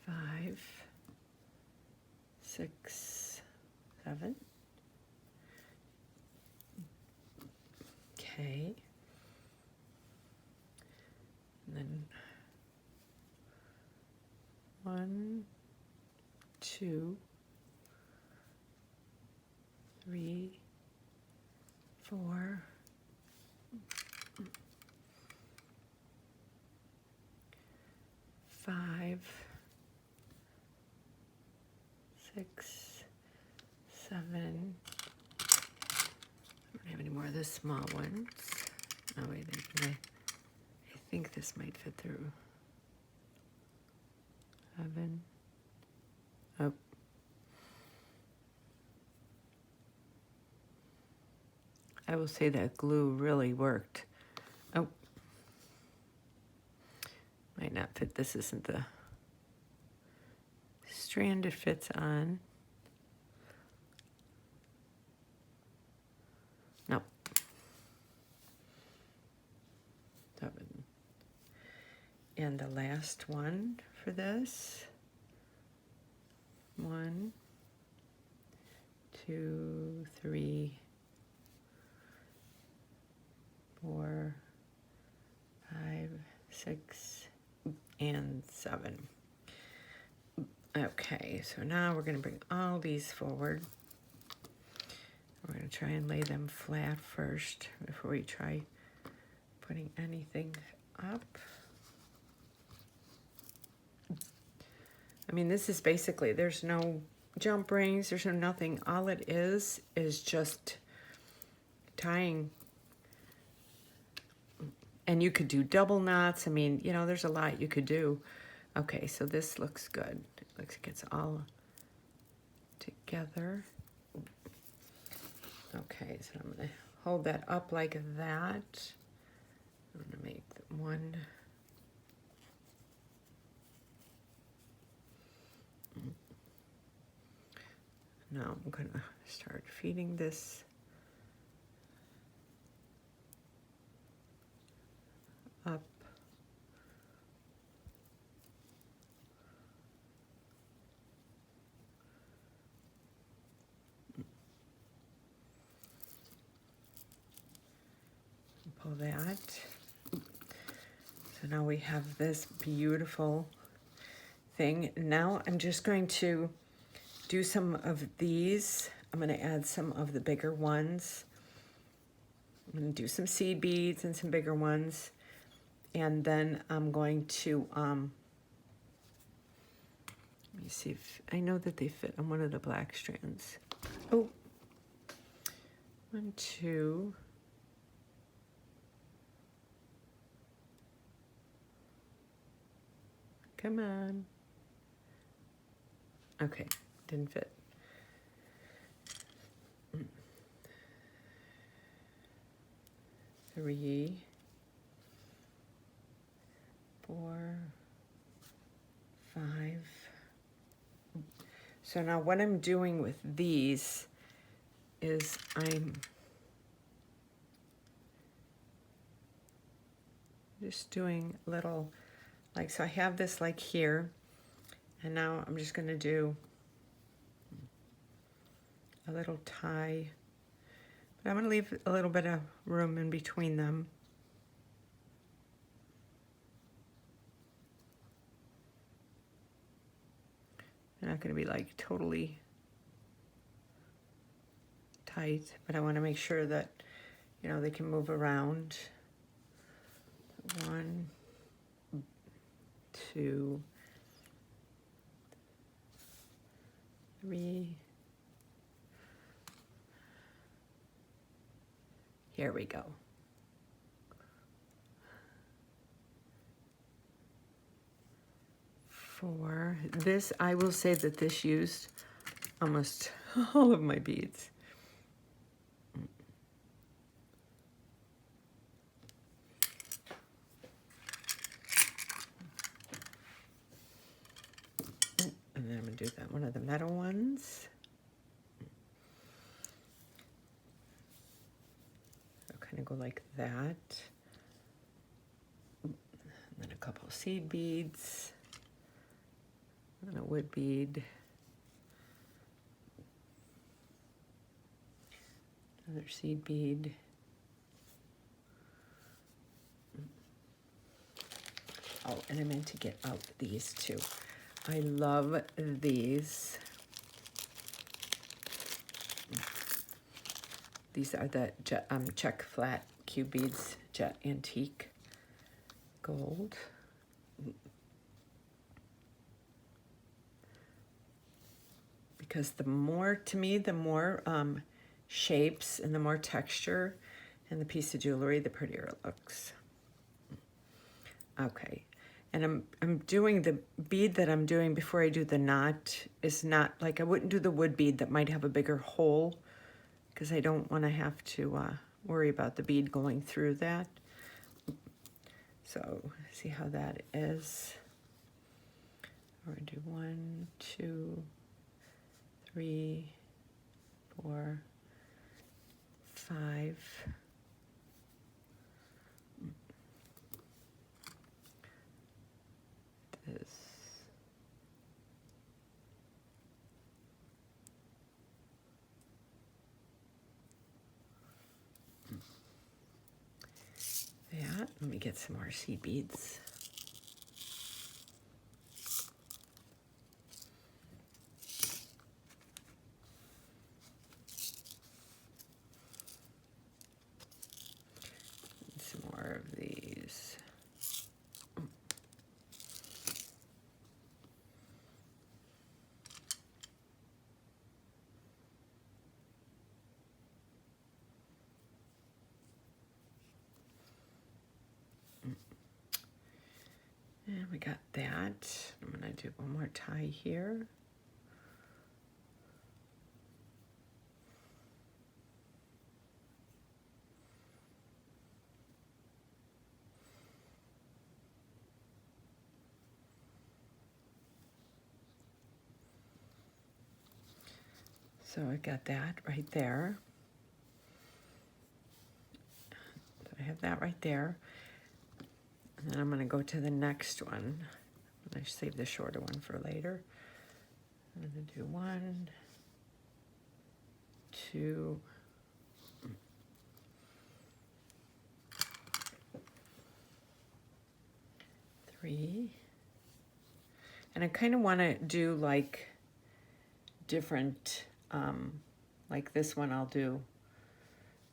Speaker 1: 5, 6, 7. Okay. And then 1, 2, 3, 4, 5, 6, 7. I don't have any more of the small ones. Oh wait, I think this might fit through. 7. Oh. I will say that glue really worked. Oh. Might not fit. This isn't the strand it fits on. No. 7. And the last one for this. 1, 2, 3, 4, 5, 6, and 7. Okay, so now we're going to bring all these forward. We're going to try and lay them flat first before we try putting anything up. I mean, this is basically, there's no jump rings, there's no nothing. All it is just tying. And you could do double knots. I mean, you know, there's a lot you could do. Okay, so this looks good. It looks like it's all together. Okay, so I'm going to hold that up like that. I'm going to make one. Now I'm going to start feeding this up. Pull that. So now we have this beautiful thing. Now I'm just going to do some of these. I'm going to add some of the bigger ones. I'm going to do some seed beads and some bigger ones. And then I'm going to, let me see if, I know that they fit on one of the black strands. Oh, 1, 2. Come on. Okay, didn't fit. 3, 4, 5. So now what I'm doing with these is I'm just doing little, like, so I have this like here, and now I'm just going to do a little tie But I'm going to leave a little bit of room in between them. They're not going to be like totally tight, but I want to make sure that, you know, they can move around. 1, 2, 3. Here we go. 4. This, I will say that this used almost all of my beads. And then I'm going to do that one of the metal ones. I'll kind of go like that. And then a couple of seed beads. And a wood bead. Another seed bead. Oh, and I meant to get out these two. I love these. These are the Czech flat cube beads, jet antique gold. Because the more, to me, the more shapes and the more texture in the piece of jewelry, the prettier it looks. Okay, and I'm doing the bead that I'm doing before I do the knot is not, like I wouldn't do the wood bead that might have a bigger hole because I don't want to have to worry about the bead going through that. So see how that is. We're gonna do 1, 2, 3, 4, 5. This. That. Let me get some more seed beads. Some more of these. And we got that. I'm going to do one more tie here. So I got that right there. So I have that right there. And then I'm going to go to the next one. I save the shorter one for later. I'm going to do 1, 2, 3. And I kind of want to do like different, like this one I'll do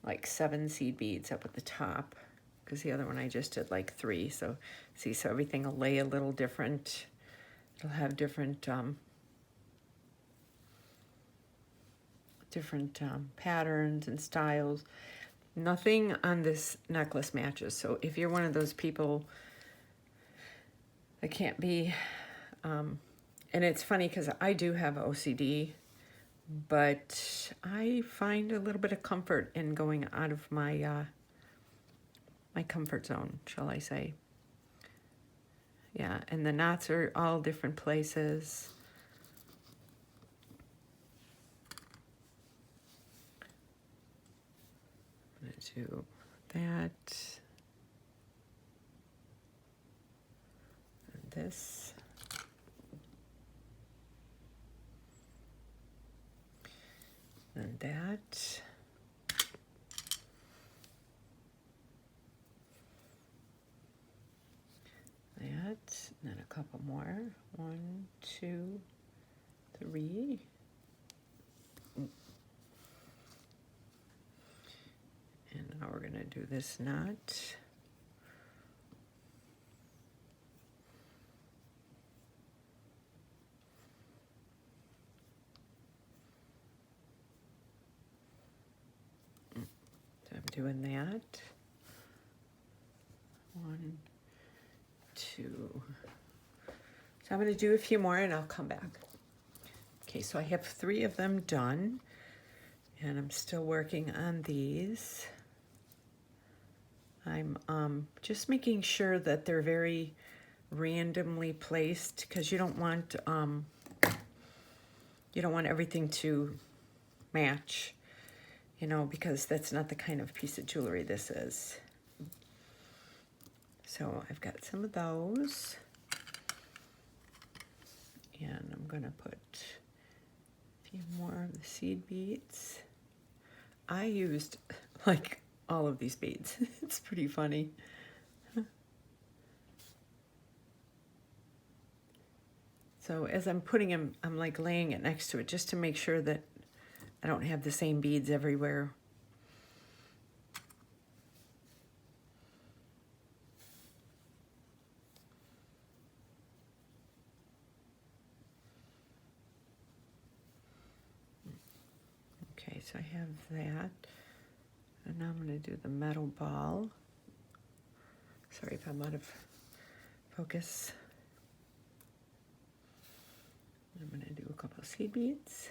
Speaker 1: like 7 seed beads up at the top, because the other one I just did like 3. So see, so everything will lay a little different. It'll have different patterns and styles. Nothing on this necklace matches. So if you're one of those people that can't be, and it's funny because I do have OCD, but I find a little bit of comfort in going out of my my comfort zone, shall I say. Yeah, and the knots are all different places. I'm going to do that. And this. And that. couple more. 1, 2, 3. And now we're going to do this knot. So I'm doing that. 1, 2. So I'm going to do a few more and I'll come back. Okay, so I have 3 of them done, and I'm still working on these. I'm just making sure that they're very randomly placed, because you don't want everything to match, you know, because that's not the kind of piece of jewelry this is. So I've got some of those, and I'm gonna put a few more of the seed beads. I used like all of these beads. It's pretty funny. So as I'm putting them, I'm like laying it next to it just to make sure that I don't have the same beads everywhere. Okay, so I have that. And now I'm going to do the metal ball. Sorry if I'm out of focus. I'm going to do a couple of seed beads.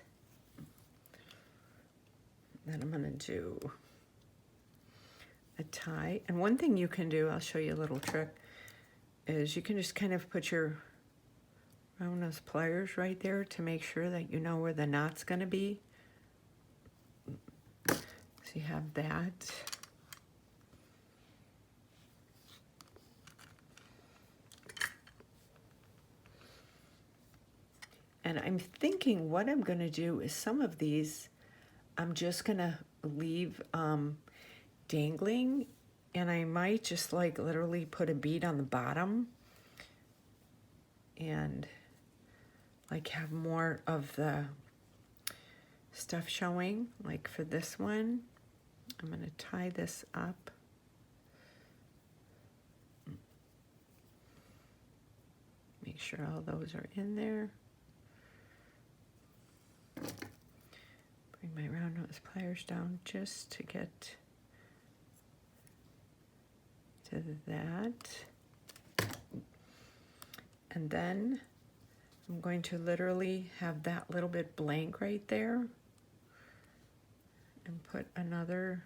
Speaker 1: Then I'm going to do a tie. And one thing you can do, I'll show you a little trick, is you can just kind of put your around those pliers right there to make sure that you know where the knot's going to be. So you have that. And I'm thinking what I'm going to do is some of these I'm just going to leave dangling, and I might just like literally put a bead on the bottom and like have more of the stuff showing. Like for this one, I'm going to tie this up. Make sure all those are in there. Bring my round nose pliers down just to get to that. And then I'm going to literally have that little bit blank right there and put another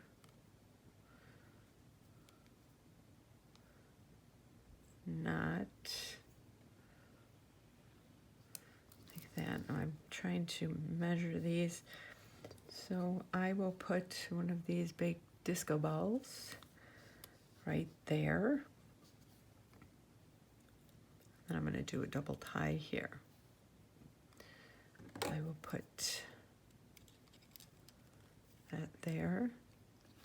Speaker 1: knot like that. Now I'm trying to measure these. So I will put one of these big disco balls right there. And I'm going to do a double tie here. I will put that there.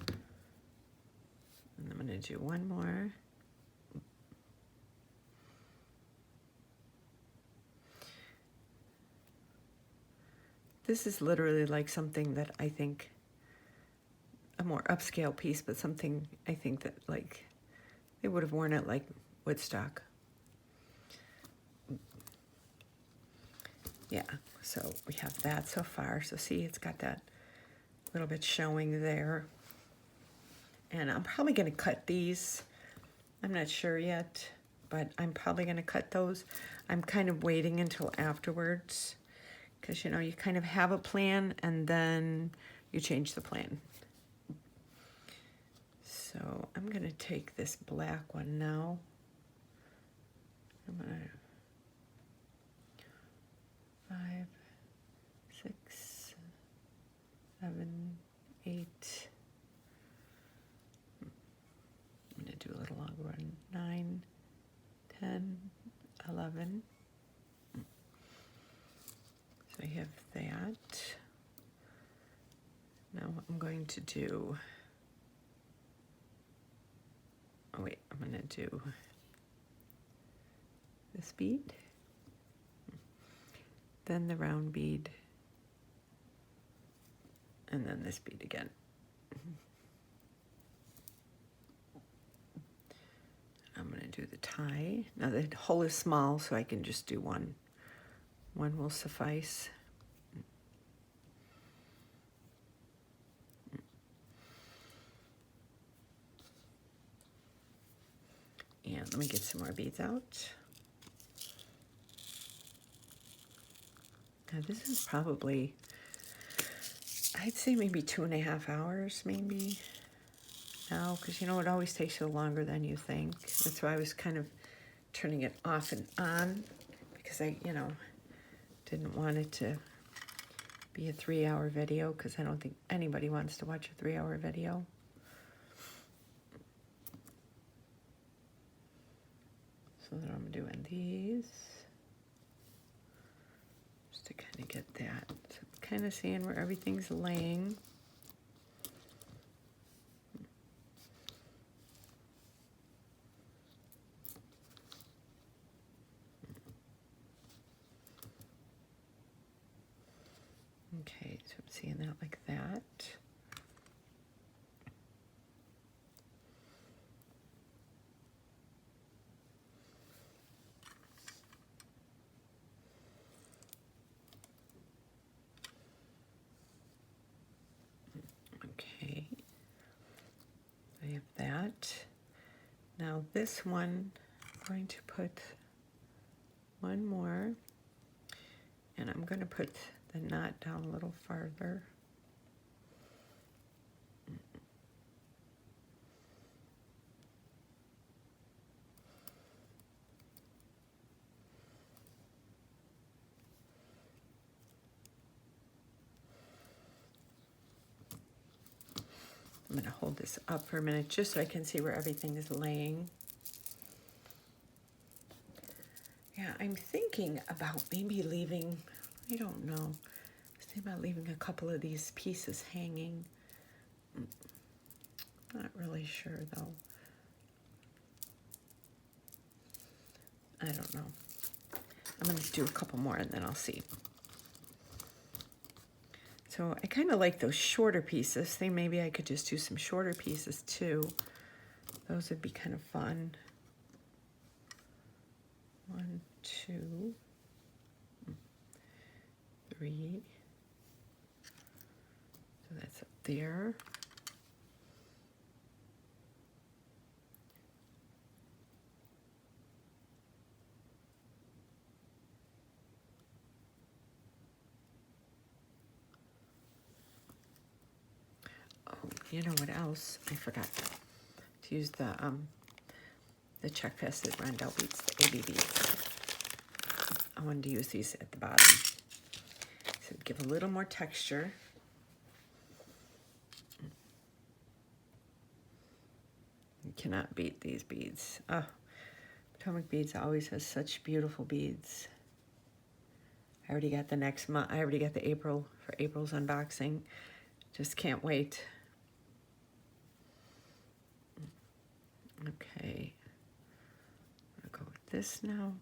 Speaker 1: And I'm going to do one more. This is literally like something that I think, a more upscale piece, but something I think that like they would have worn it like Woodstock. Yeah, so we have that so far. So see, it's got that little bit showing there. And I'm probably going to cut these. I'm not sure yet, but I'm probably going to cut those. I'm kind of waiting until afterwards, because, you know, you kind of have a plan and then you change the plan. So I'm going to take this black one now. I'm going to 5, 6, 7, 8. I'm going to do a little longer one. 9, 10, 11. So I have that. Now I'm going to do, oh wait, I'm going to do this bead, then the round bead, and then this bead again. I'm going to do the tie. Now the hole is small, so I can just do one. One will suffice. And let me get some more beads out. Now this is probably, I'd say maybe 2.5 hours, maybe. Now, because you know, it always takes you longer than you think. That's why I was kind of turning it off and on, because I, you know, didn't want it to be a 3-hour video, because I don't think anybody wants to watch a 3-hour video. So then I'm doing these, just to kind of get that. So I'm kind of seeing where everything's laying. Okay, so I'm seeing that like that. Okay, I have that. Now this one, I'm going to put one more, and I'm going to put the knot down a little farther. I'm going to hold this up for a minute just so I can see where everything is laying. Yeah, I'm thinking about maybe leaving, I don't know. I was thinking about leaving a couple of these pieces hanging. Not really sure though. I don't know. I'm going to do a couple more and then I'll see. So I kind of like those shorter pieces. Think maybe I could just do some shorter pieces too. Those would be kind of fun. 1, 2, 3. So that's up there. You know what else? I forgot to use the Czech faceted rondelle beads, the AB beads. I wanted to use these at the bottom. So give a little more texture. You cannot beat these beads. Oh, Potomac Beads always has such beautiful beads. I already got the next month. I already got the April for April's unboxing. Just can't wait. Okay, I'm gonna go with this now.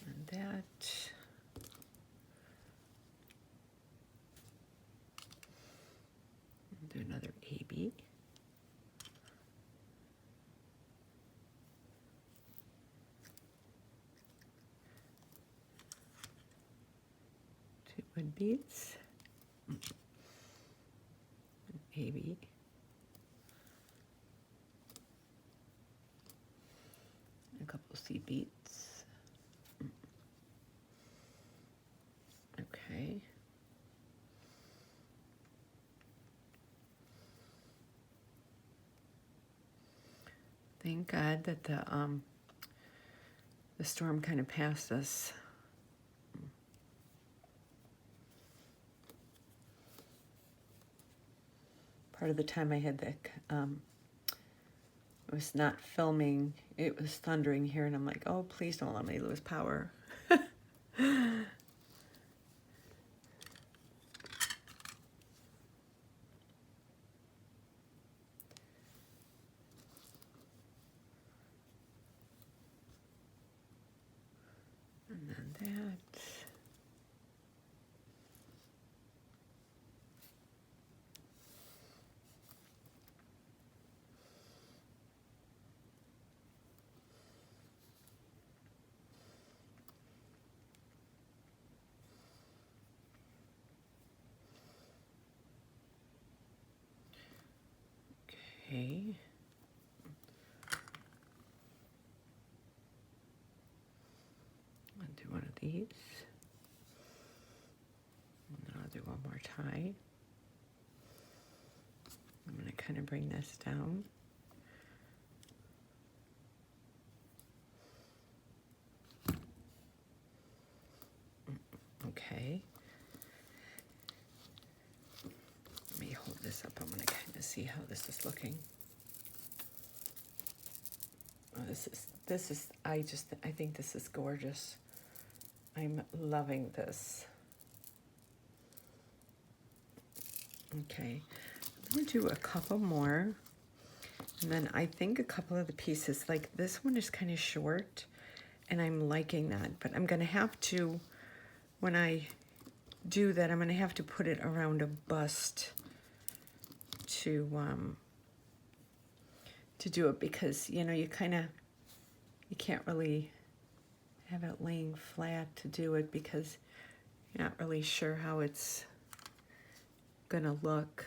Speaker 1: And that. Do another AB. Wood beads, AB, a couple of seed beads. Okay. Thank God that the storm kind of passed us. Part of the time I had that, I was not filming, it was thundering here, and I'm like, oh, please don't let me lose power. that. Okay. I'll do one of these. And I'll do one more tie. I'm going to kind of bring this down. Okay. Let me hold this up. I'm going to kind of see how this is looking. Oh, I think this is gorgeous. I'm loving this. Okay, I'm going to do a couple more. And then I think a couple of the pieces, like this one is kind of short, and I'm liking that. But I'm going to have to, when I do that, I'm going to have to put it around a bust to do it, because, you know, you can't really have it laying flat to do it, because you're not really sure how it's gonna look.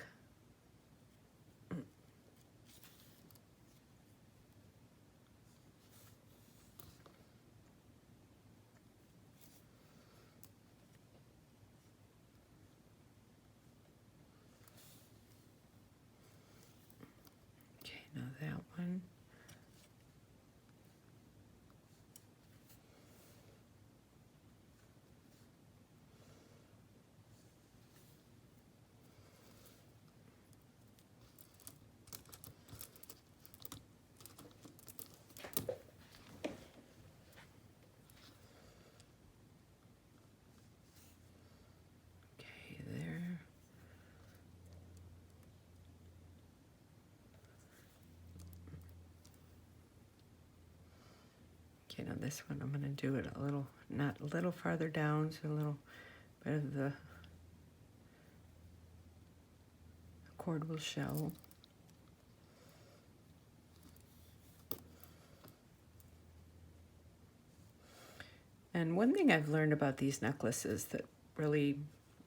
Speaker 1: Okay, now that one. Okay, now this one, I'm going to do it a little, not a little farther down, so a little bit of the cord will show. And one thing I've learned about these necklaces that really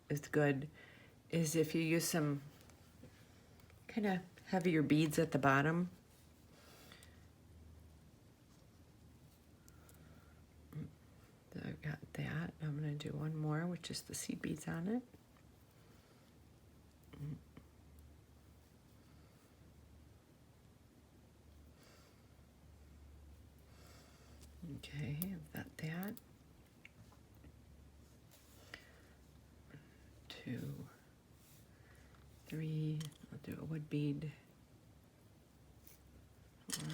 Speaker 1: is good is if you use some kind of heavier beads at the bottom. So I've got that. I'm going to do one more, which is the seed beads on it. Okay, I've got that. 1, 2, 3. I'll do a wood bead. 4.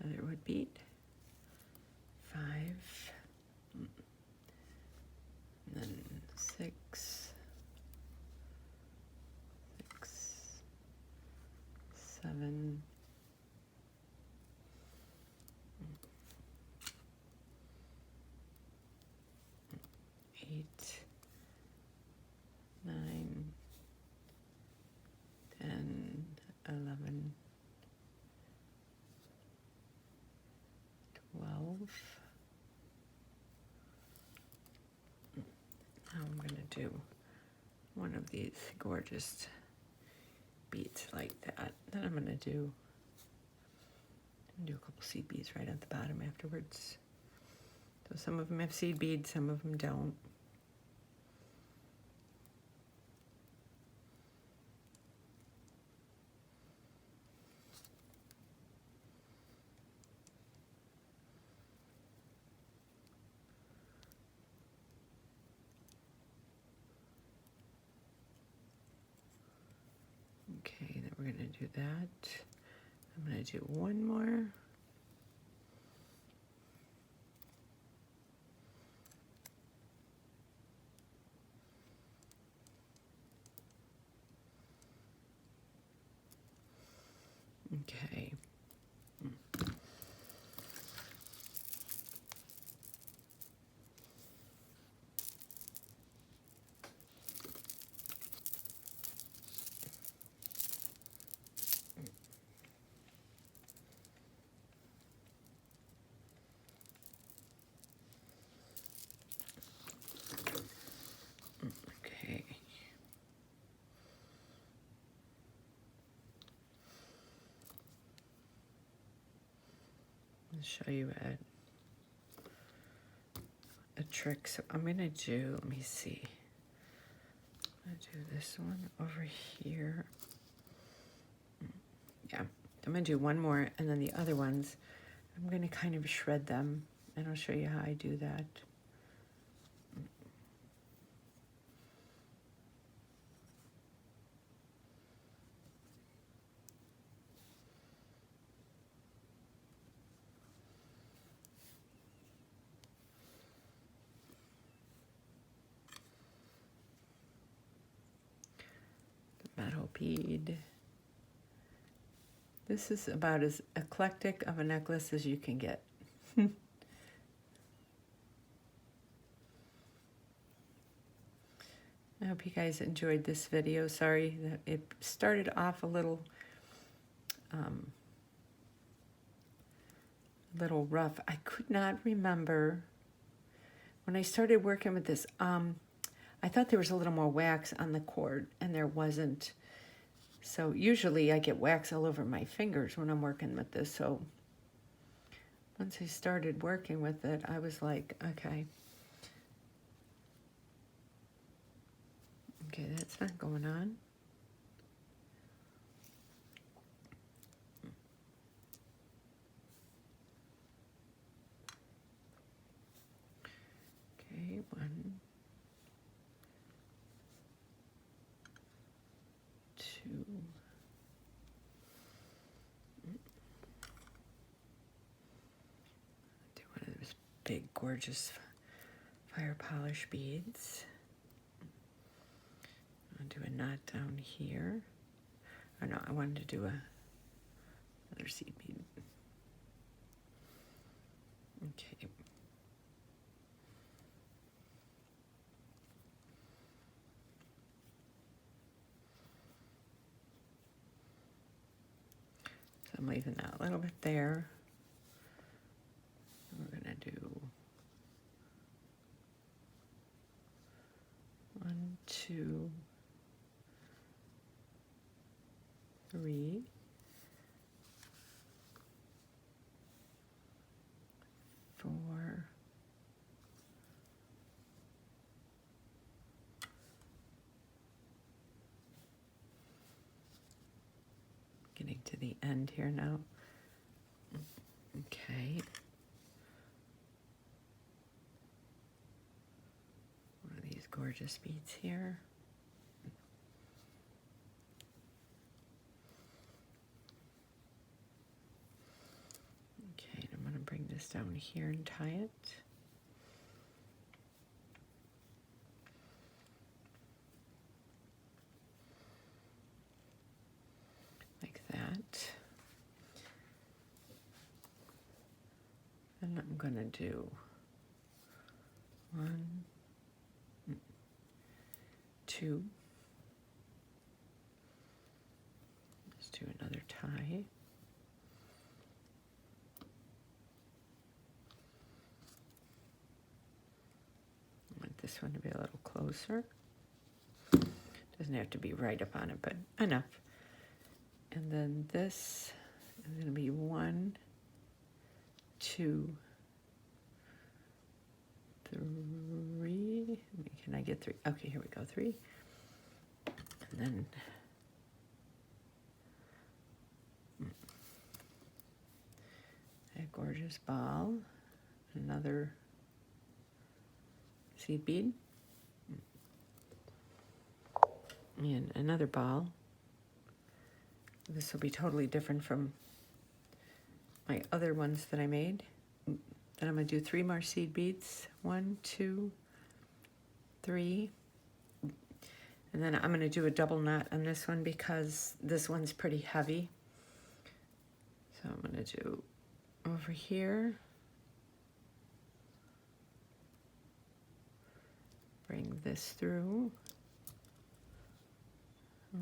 Speaker 1: Another wood bead. 5. And then 6. 7. 8, 9, 10, 11, 12. Now I'm going to do one of these gorgeous beads like that. Then I'm going to do a couple seed beads right at the bottom afterwards. So some of them have seed beads, some of them don't. Okay, then we're going to do that. I'm going to do one more. Okay. show you a trick. So I'm gonna do, let me see. I'm gonna do this one over here. Yeah, I'm gonna do one more, and then the other ones, I'm gonna kind of shred them, and I'll show you how I do that. Metal bead. This is about as eclectic of a necklace as you can get. I hope you guys enjoyed this video. Sorry that it started off a little rough. I could not remember when I started working with this. I thought there was a little more wax on the cord, and there wasn't. So usually I get wax all over my fingers when I'm working with this. So once I started working with it, I was like, okay. Okay, that's not going on. Okay, 1, 2. Do one of those big, gorgeous fire polish beads. I'll do a knot down here. Oh no, I wanted to do another seed bead. Okay. So I'm leaving that a little bit there. We're gonna do 1, 2, 3, 4, 'Getting to the end here now. Okay. One of these gorgeous beads here. Okay, I'm going to bring this down here and tie it. Like that. And I'm going to do 1, 2. Let's do another tie. I want this one to be a little closer. Doesn't have to be right up on it, but enough. And then this is going to be 1, 2, 3. Can I get 3? Okay, here we go, 3. And then a gorgeous ball, another seed bead, and another ball. This will be totally different from my other ones that I made. Then I'm going to do 3 more seed beads. 1, 2, 3. And then I'm going to do a double knot on this one because this one's pretty heavy. So I'm going to do over here. Bring this through.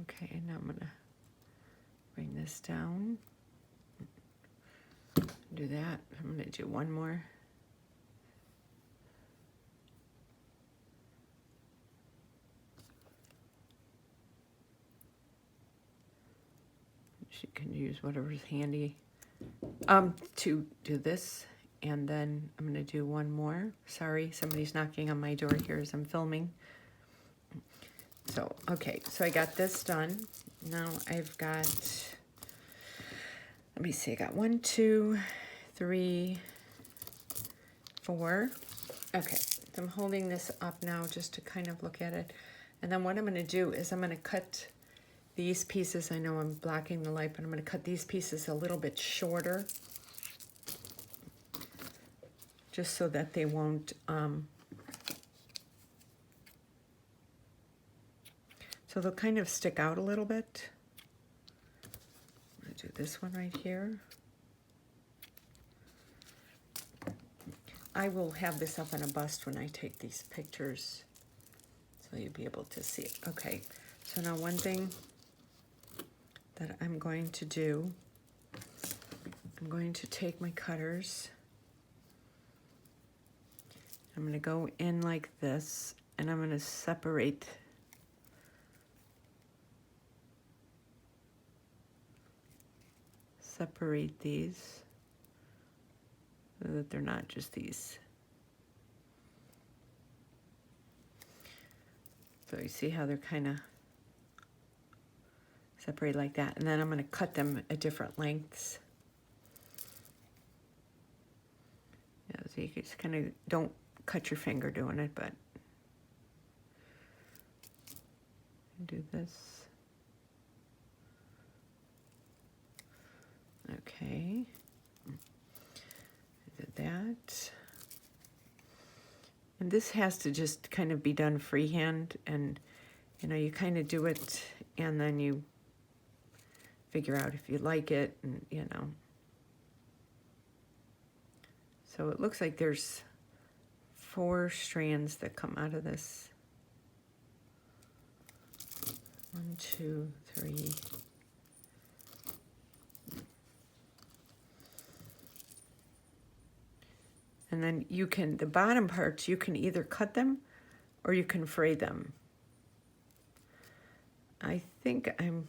Speaker 1: Okay, now I'm going to bring this down. Do that. I'm going to do one more. You can use whatever's handy To do this, and then I'm going to do one more. Sorry, somebody's knocking on my door here as I'm filming. So, okay, so I got this done. Now I've got, let me see, I got 1, 2, 3, 4. Okay, so I'm holding this up now just to kind of look at it. And then what I'm going to do is I'm going to cut these pieces. I know I'm blocking the light, but I'm going to cut these pieces a little bit shorter, just so that they won't, so they'll kind of stick out a little bit. I'm going to do this one right here. I will have this up on a bust when I take these pictures, so you'll be able to see it. Okay, so now one thing that I'm going to do, I'm going to take my cutters, I'm going to go in like this, and I'm going to separate these so that they're not just these. So you see how they're kind of separated like that, and then I'm going to cut them at different lengths. Yeah, so you just kind of don't cut your finger doing it, but do this. Okay, I did that. And this has to just kind of be done freehand, and you know, you kind of do it and then you figure out if you like it, and you know. So it looks like there's 4 strands that come out of this. 1, 2, 3. And then you can, the bottom parts, you can either cut them or you can fray them. I think I'm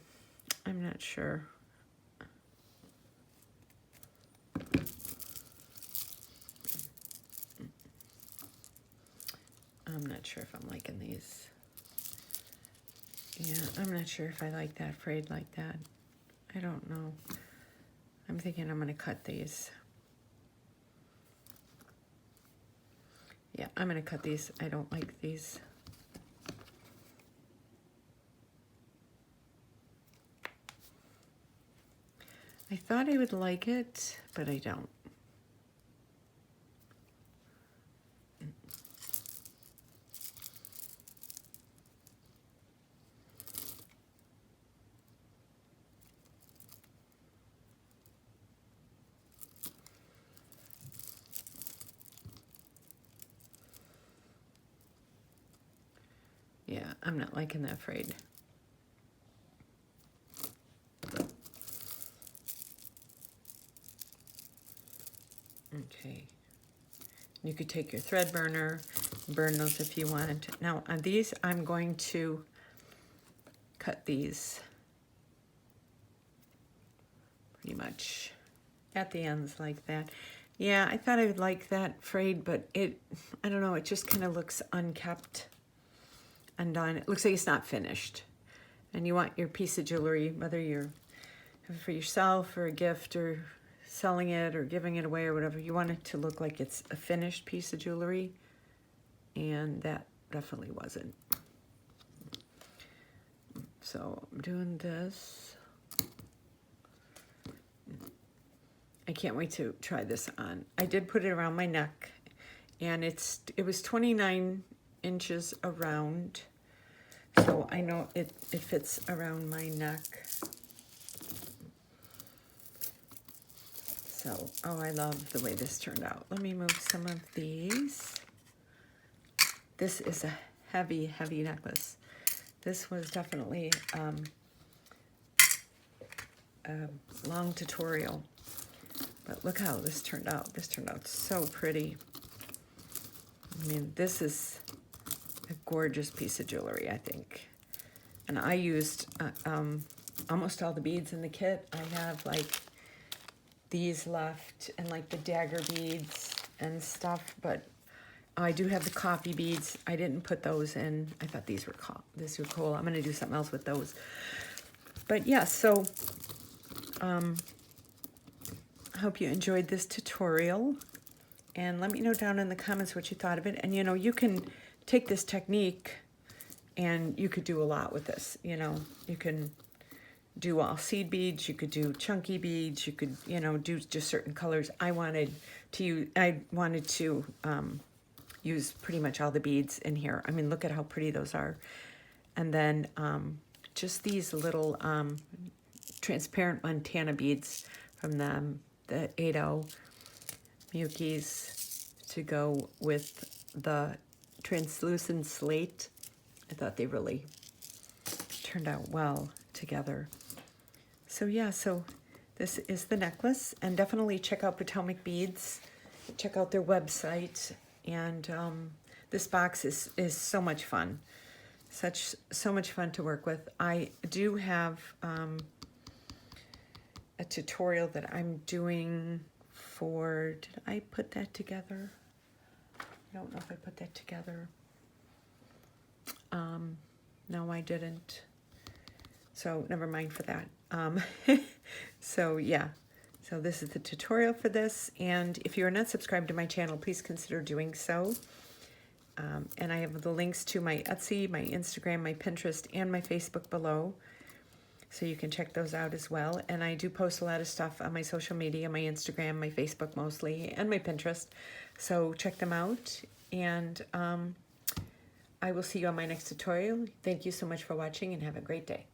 Speaker 1: not sure. I'm not sure if I'm liking these. Yeah, I'm not sure if I like that frayed like that. I don't know. I'm thinking I'm going to cut these. Yeah, I'm going to cut these. I don't like these. I thought I would like it, but I don't. Yeah, I'm not liking that frayed. Okay. You could take your thread burner, burn those if you want. Now on these, I'm going to cut these pretty much at the ends like that. Yeah, I thought I would like that frayed, but I don't know, it just kind of looks unkept, undone. It looks like it's not finished. And you want your piece of jewelry, whether you're for yourself or a gift or selling it or giving it away or whatever, you want it to look like it's a finished piece of jewelry, and that definitely wasn't. So I'm doing this. I can't wait to try this on. I did put it around my neck, and it was 29 inches around, so I know it fits around my neck. So, oh, I love the way this turned out. Let me move some of these. This is a heavy, heavy necklace. This was definitely a long tutorial. But look how this turned out. This turned out so pretty. I mean, this is a gorgeous piece of jewelry, I think. And I used almost all the beads in the kit. I have like these left and like the dagger beads and stuff, but I do have the coffee beads. I didn't put those in. I thought these were cool. I'm going to do something else with those. But yeah, so I hope you enjoyed this tutorial, and let me know down in the comments what you thought of it. And you know, you can take this technique and you could do a lot with this. You know, you can do all seed beads, you could do chunky beads, you could, you know, do just certain colors. I wanted to use pretty much all the beads in here. I mean, look at how pretty those are. And then just these little transparent Montana beads from the 8-0 Mukis to go with the translucent slate. I thought they really turned out well together. So yeah, so this is the necklace, and definitely check out Potomac Beads. Check out their website, and this box is so much fun. So much fun to work with. I do have a tutorial that I'm doing for, did I put that together? I don't know if I put that together. No, I didn't. So never mind for that. So yeah, so this is the tutorial for this. And if you are not subscribed to my channel, please consider doing so. And I have the links to my Etsy, my Instagram, my Pinterest, and my Facebook below. So you can check those out as well. And I do post a lot of stuff on my social media, my Instagram, my Facebook mostly, and my Pinterest. So check them out. And I will see you on my next tutorial. Thank you so much for watching, and have a great day.